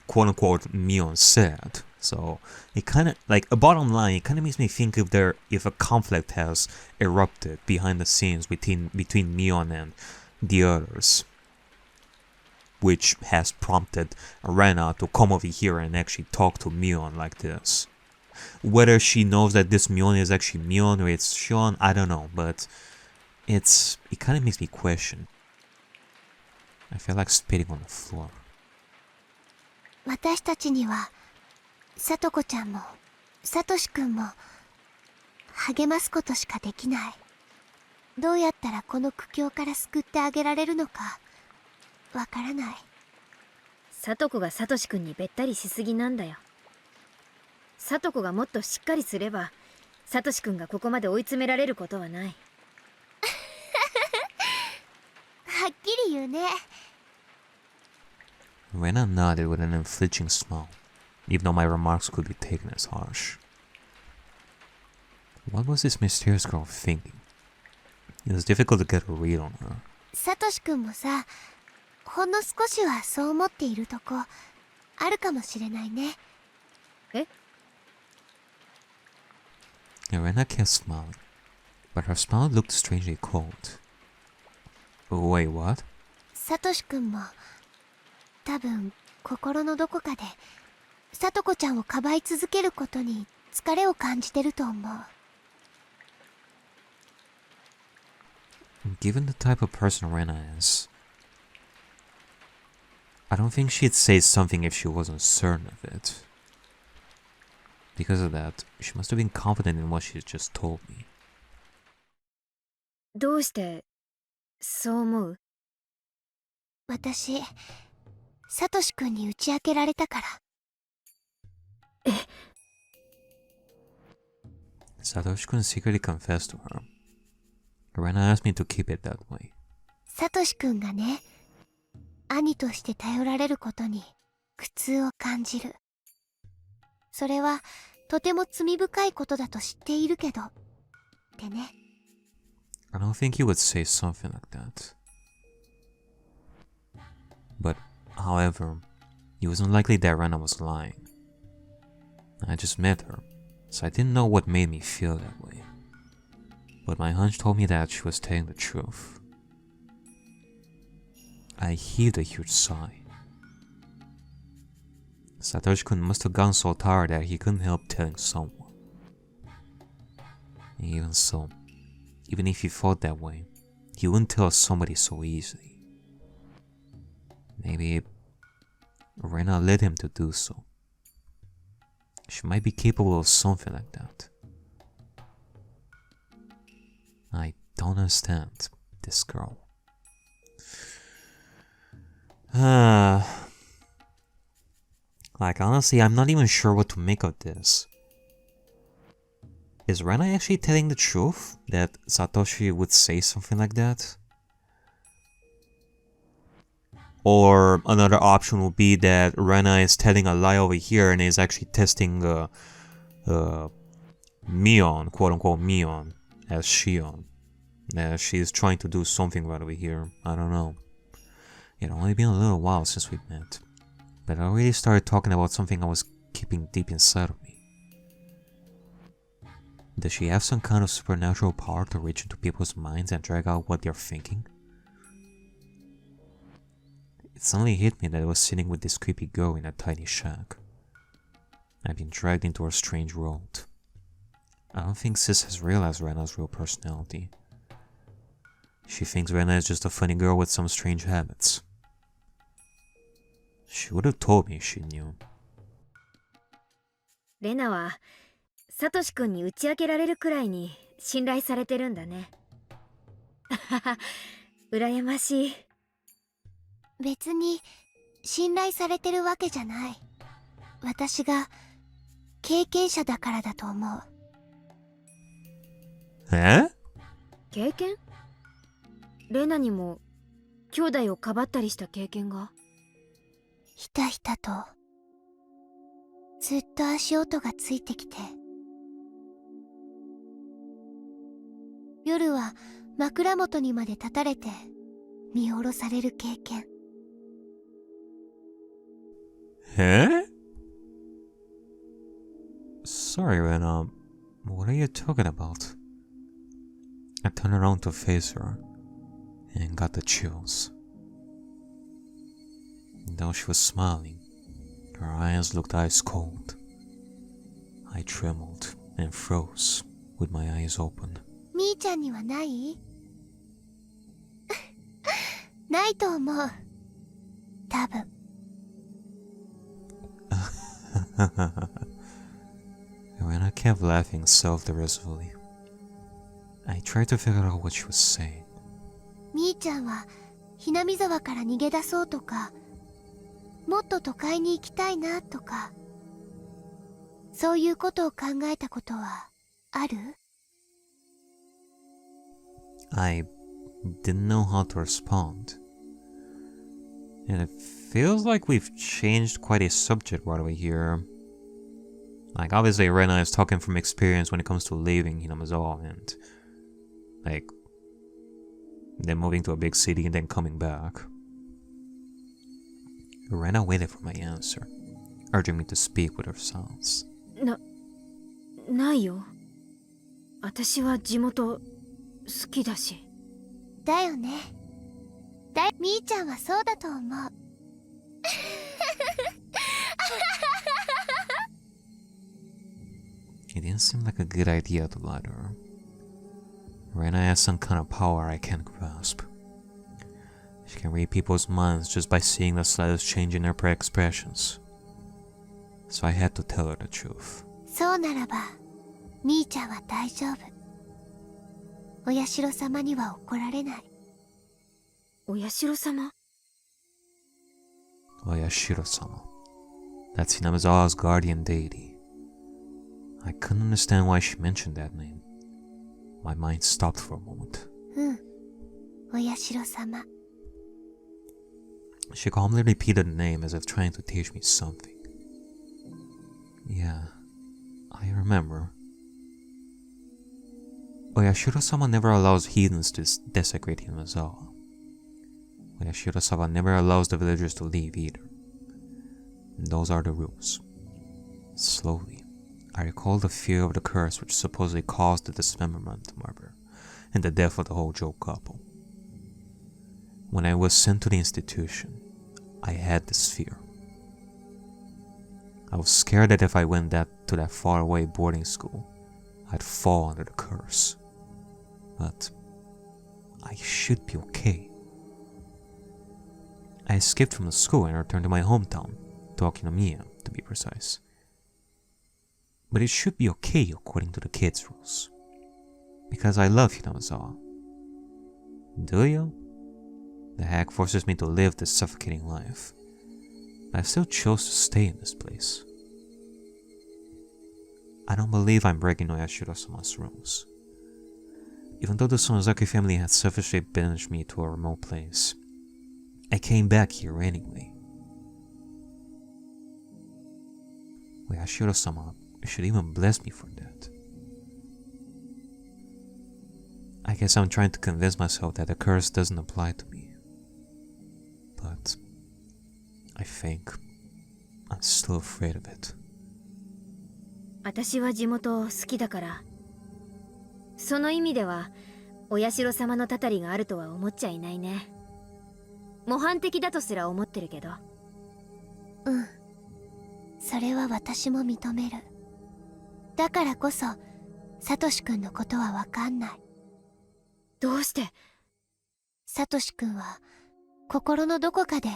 quote-unquote Mion said. So it kind of, like, a bottom line, it kind of makes me think if a conflict has erupted behind the scenes between Mion and the others, which has prompted Rena to come over here and actually talk to Mion like this. Whether she knows that this Mion is actually Mion or it's Shion, I don't know, but it kind of makes me question. I feel like spitting on the floor. 私たちにはさとこちゃんもさとしくんも励ますことしかできない。どうやったらこの苦境から救ってあげられるのかわからない。さとこがさとしくんにべったりしすぎなんだよ。さとこがもっとしっかりすればさとしくんがここまで追い詰められることはない。はっきり言うね。Rena nodded with an unflinching smile, even though my remarks could be taken as harsh. What was this mysterious girl thinking? It was difficult to get a read on her. さとしくんもさ、ほんの少しはそう思っているとこあるかもしれないね。え？ Rena kept smiling, but her smile looked strangely cold. Wait, what? さとしくんも多分心のどこかでさとこちゃんをかばい続けることに疲れを感じてると思う。Given the type of person Rena is, I don't think she'd say something if she wasn't certain of it. Because of that, she must have been confident in what she just told me. どうしてそう思う？私、さとしくんに打ち明けられたから。え？ Satoshi-kun secretly confessed to her. Rena asked me to keep it that way. さとしくんがね、兄として頼られることに苦痛を感じる。それはとても罪深いことだと知っているけど、ってね。I don't think he would say something like that. But, however, it wasn't likely that Rena was lying. I just met her, so I didn't know what made me feel that way. But my hunch told me that she was telling the truth. I heaved a huge sigh. Satoshi-kun must have gotten so tired that he couldn't help telling someone. Even so, even if he felt that way, he wouldn't tell somebody so easily. Maybe Rena led him to do so. She might be capable of something like that. I don't understand this girl. Like, honestly, I'm not even sure what to make of this. Is Rena actually telling the truth that Satoshi would say something like that? Or another option would be that Rena is telling a lie over here and is actually testing Mion, quote-unquote Mion, as Shion. She's trying to do something right over here. I don't know. It's only been a little while since we met, but I already started talking about something I was keeping deep inside of me. Does she have some kind of supernatural power to reach into people's minds and drag out what they're thinking? It suddenly hit me that I was sitting with this creepy girl in a tiny shack. I've been dragged into her strange world. I don't think Sis has realized Rena's real personality. She thinks Rena is just a funny girl with some strange habits. She would have told me if she knew. レナはサトシ君に打ち明けられるくらいに信頼されてるんだね。羨ましい。別に信頼されてるわけじゃない。私が経験者だからだと思う。え？経験？レナにも兄弟をかばったりした経験が？ひたひたとずっと足音がついてきて、夜は枕元にまで立たれて見下ろされる経験。Sorry, Rena. What are you talking about? I turned around to face her and got the chills. Though she was smiling, her eyes looked ice cold. I trembled and froze with my eyes open. みーちゃんにはない？ないと思う。多分。Rena kept laughing self-derisively. I tried to figure out what she was saying. みーちゃんはひなみ沢から逃げ出そうとか、もっと都会に行きたいなとか、そういうことを考えたことはある？ I didn't know how to respond. And it feels like we've changed quite a subject right away here. Like, obviously Rena is talking from experience when it comes to leaving Hinamizawa and, like, then moving to a big city and then coming back. Rena waited for my answer, urging me to speak with her silence. ないよ。私は地元好きだし。だよね。みーちゃんはそうだと思う。It didn't seem like a good idea to lie to her. Rena has some kind of power I can't grasp. She can read people's minds just by seeing the slightest change in their expressions. So I had to tell her the truth. そうならば、みーちゃんは大丈夫。お社様には怒られない。お社様？ Oyashiro-sama. That's Hinamizawa's guardian deity. I couldn't understand why she mentioned that name. My mind stopped for a moment. お社様。 She calmly repeated the name as if trying to teach me something. Yeah, I remember. Oyashiro-sama never allows heathens to desecrate Hinamizawa. Oyashiro-sama never allows the villagers to leave either. Those are the rules. Slowly, I recalled the fear of the curse which supposedly caused the dismemberment murder and the death of the Hojo couple. When I was sent to the institution, I had this fear. I was scared that if I went to that faraway boarding school, I'd fall under the curse. But I should be okay. I escaped from the school and returned to my hometown, to Okinomiya to be precise. But it should be okay according to the kids' rules. Because I love Hinamizawa. Do you? The hack forces me to live this suffocating life. I still chose to stay in this place. I don't believe I'm breaking Oyashiro-sama's rules. Even though the Sonozaki family had selfishly banished me to a remote place, I came back here anyway. Oyashiro-sama should even bless me for that. I guess I'm trying to convince myself that the curse doesn't apply to me. But I think I'm still afraid of it. 私は地元好きだから。その意味では、お社様のたたりがあるとは思っちゃいないね。模範的だとすら思ってるけど。それは私も認める。だからこそ、サトシ君のことはわかんない。どうして？サトシ君は、心のどこかで、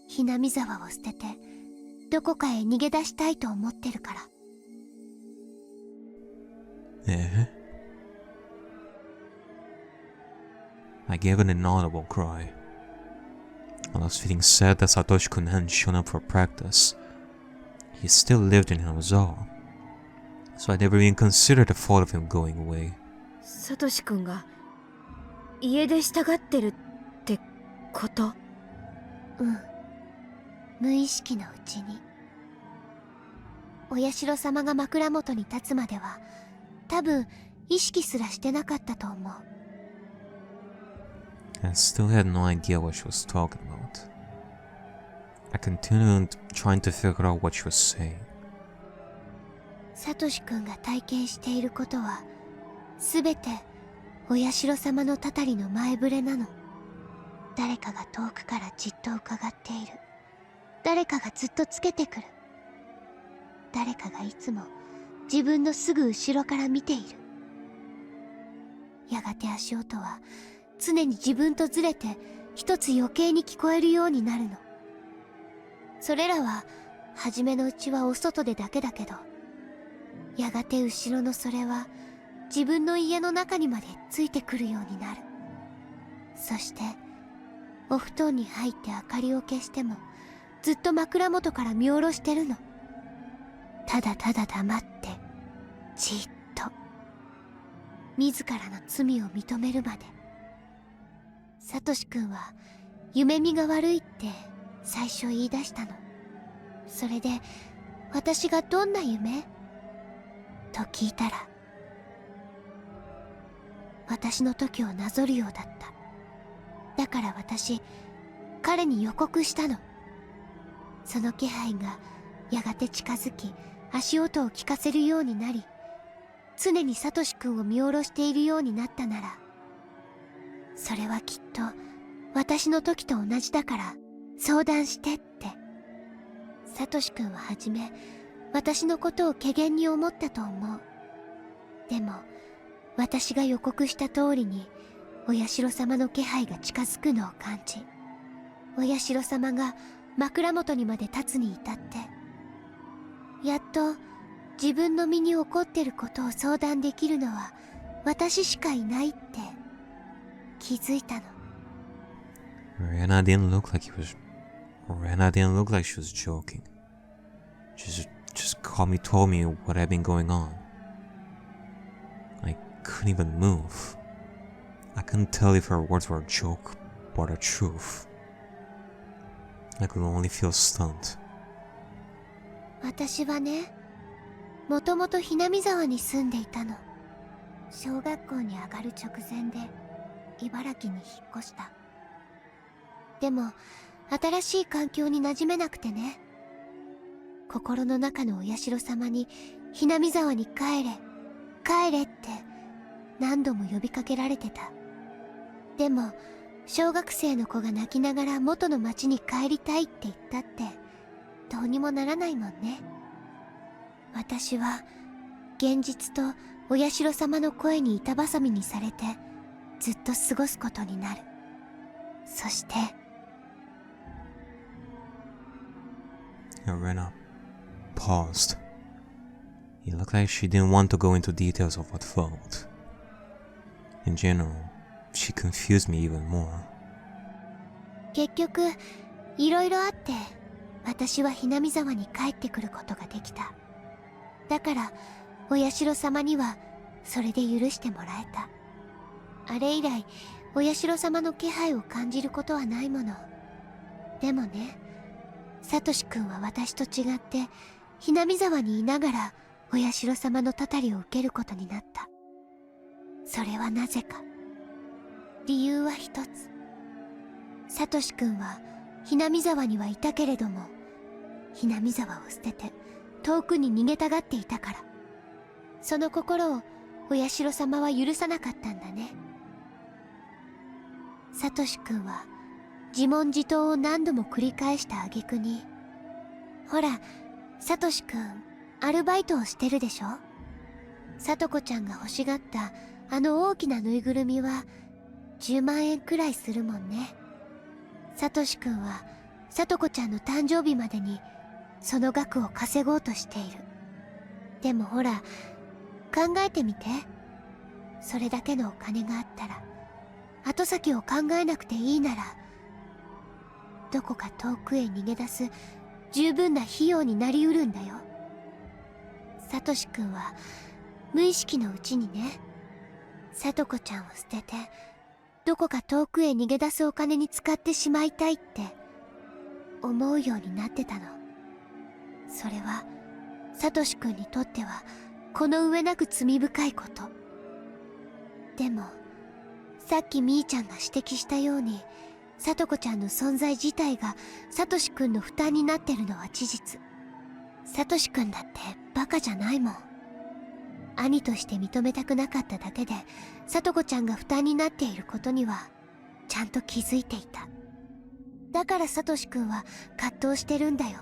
ひなみ沢を捨てて、どこかへ逃げ出したいと思ってるから。I gave an inaudible cry. I was feeling sad that Satoshi-kun hadn't shown up for practice. He still lived in Hinamizawa, so I never even considered the thought of him going away. サトシ君が家出したがってるってこと？無意識のうちに。お社様が枕元に立つまでは、多分意識すらしてなかったと思う。I still had no idea what she was talking about. I continued trying to figure out what she was saying, サトシ君が体験していることはすべてお社様のたたりの前触れなの。誰かが遠くからじっと伺っている。誰かがずっとつけてくる。誰かがいつも自分のすぐ後ろから見ている。やがて足音は常に自分とずれて一つ余計に聞こえるようになるの。それらは初めのうちはお外でだけだけど、やがて後ろのそれは自分の家の中にまでついてくるようになる。そしてお布団に入って明かりを消してもずっと枕元から見下ろしてるの。ただただ黙ってじっと自らの罪を認めるまで。サトシ君は夢見が悪いって最初言い出したの。それで私がどんな夢と聞いたら、私の時をなぞるようだった。だから私、彼に予告したの。その気配がやがて近づき、足音を聞かせるようになり、常にサトシ君を見下ろしているようになったなら、それはきっと私の時と同じだから相談してって。サトシ君ははじめ私のことを怪訝に思ったと思う。でも私が予告した通りにお社様の気配が近づくのを感じ、お社様が枕元にまで立つに至って、やっと自分の身に起こってることを相談できるのは私しかいないって気づいたの。Rena didn't look like she was joking. Just calmly told me what had been going on. I couldn't even move. I couldn't tell if her words were a joke or the truth. I could only feel stunned. 私はね、もともとHinamizawaに住んでいたの。小学校に上がる直前で茨城に引っ越した。でも新しい環境に馴染めなくてね、心の中のお社様にHinamizawaに帰れ帰れって何度も呼びかけられてた。でも小学生の子が泣きながら元の町に帰りたいって言ったってどうにもならないもんね。私は現実とお社様の声に板挟みにされてずっと過ごすことになる。そして Rena paused. It looked like she didn't want to go into details of what followed. In general, she confused me even more. 結局いろいろあって私はHinamizawaに帰ってくることができた。だからお社様にはそれで許してもらえた。あれ以来お社様の気配を感じることはないもの。でもね、サトシ君は私と違ってHinamizawaにいながらお社様のたたりを受けることになった。それはなぜか。理由は一つ。サトシ君はHinamizawaにはいたけれども、Hinamizawaを捨てて遠くに逃げたがっていたから。その心をお社様は許さなかったんだね。サトシ君は自問自答を何度も繰り返した挙句に、ほら、サトシ君、アルバイトをしてるでしょ？サトコちゃんが欲しがったあの大きなぬいぐるみは10万円くらいするもんね。サトシ君はサトコちゃんの誕生日までにその額を稼ごうとしている。でもほら、考えてみて。それだけのお金があったら、後先を考えなくていいなら、どこか遠くへ逃げ出す十分な費用になりうるんだよ。サトシ君は無意識のうちにね、サトコちゃんを捨ててどこか遠くへ逃げ出すお金に使ってしまいたいって思うようになってたの。それはサトシ君にとってはこの上なく罪深いこと。でもさっきみーちゃんが指摘したように、サトコちゃんの存在自体がサトシ君の負担になってるのは事実。サトシ君だってバカじゃないもん。兄として認めたくなかっただけで、聡子ちゃんが負担になっていることにはちゃんと気づいていた。だからサトシくんは葛藤してるんだよ。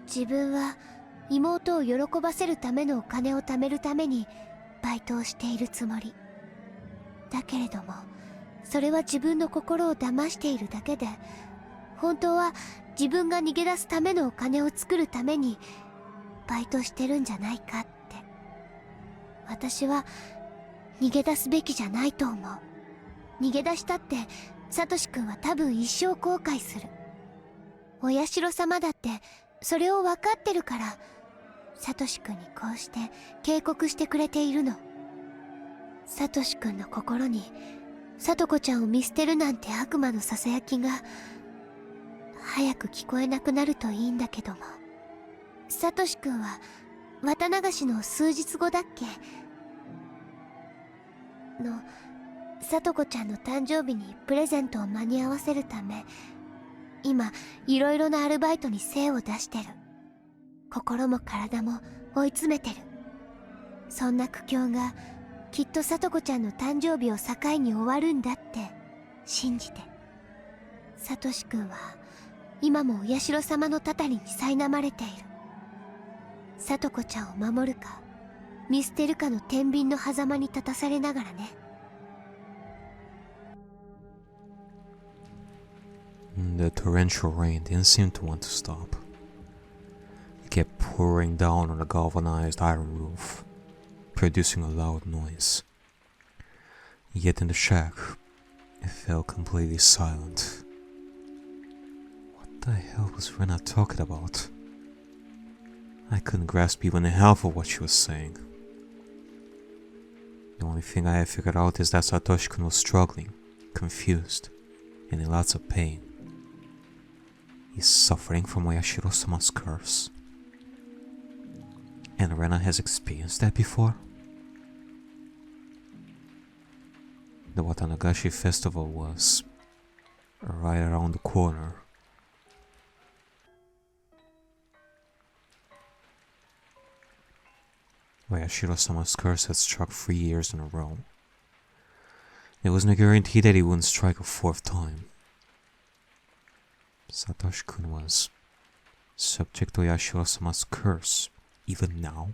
自分は妹を喜ばせるためのお金を貯めるためにバイトをしているつもりだけれども、それは自分の心を騙しているだけで、本当は自分が逃げ出すためのお金を作るためにバイトしてるんじゃないかって。私は逃げ出すべきじゃないと思う。逃げ出したってサトシ君は多分一生後悔する。お社様だってそれを分かってるからサトシ君にこうして警告してくれているの。サトシ君の心に聡子ちゃんを見捨てるなんて悪魔のささやきが早く聞こえなくなるといいんだけども。サトシ君は綿流しの数日後だっけの聡子ちゃんの誕生日にプレゼントを間に合わせるため、今いろいろなアルバイトに精を出してる。心も体も追い詰めてる。そんな苦境がきっと聡子ちゃんの誕生日を境に終わるんだって信じて。サトシ君は今もお社様のたたりに苛まれている。聡子ちゃんを守るか見捨てるかの天秤の狭間に立たされながらね。The torrential rain didn't seem to want to stop. It kept pouring down on the galvanized iron roof, producing a loud noise. Yet in the shack, it felt completely silent. What the hell was Rena talking about? I couldn't grasp even half of what she was saying. The only thing I had figured out is that Satoshi-kun was struggling, confused, and in lots of pain. He's suffering from Oyashiro-sama's curse. And Rena has experienced that before? The Watanagashi festival was right around the corner. Oyashiro-sama's curse had struck 3 years in a row. There was no guarantee that he wouldn't strike a 4th time. Satoshi-kun was subject to Oyashiro-sama's curse even now.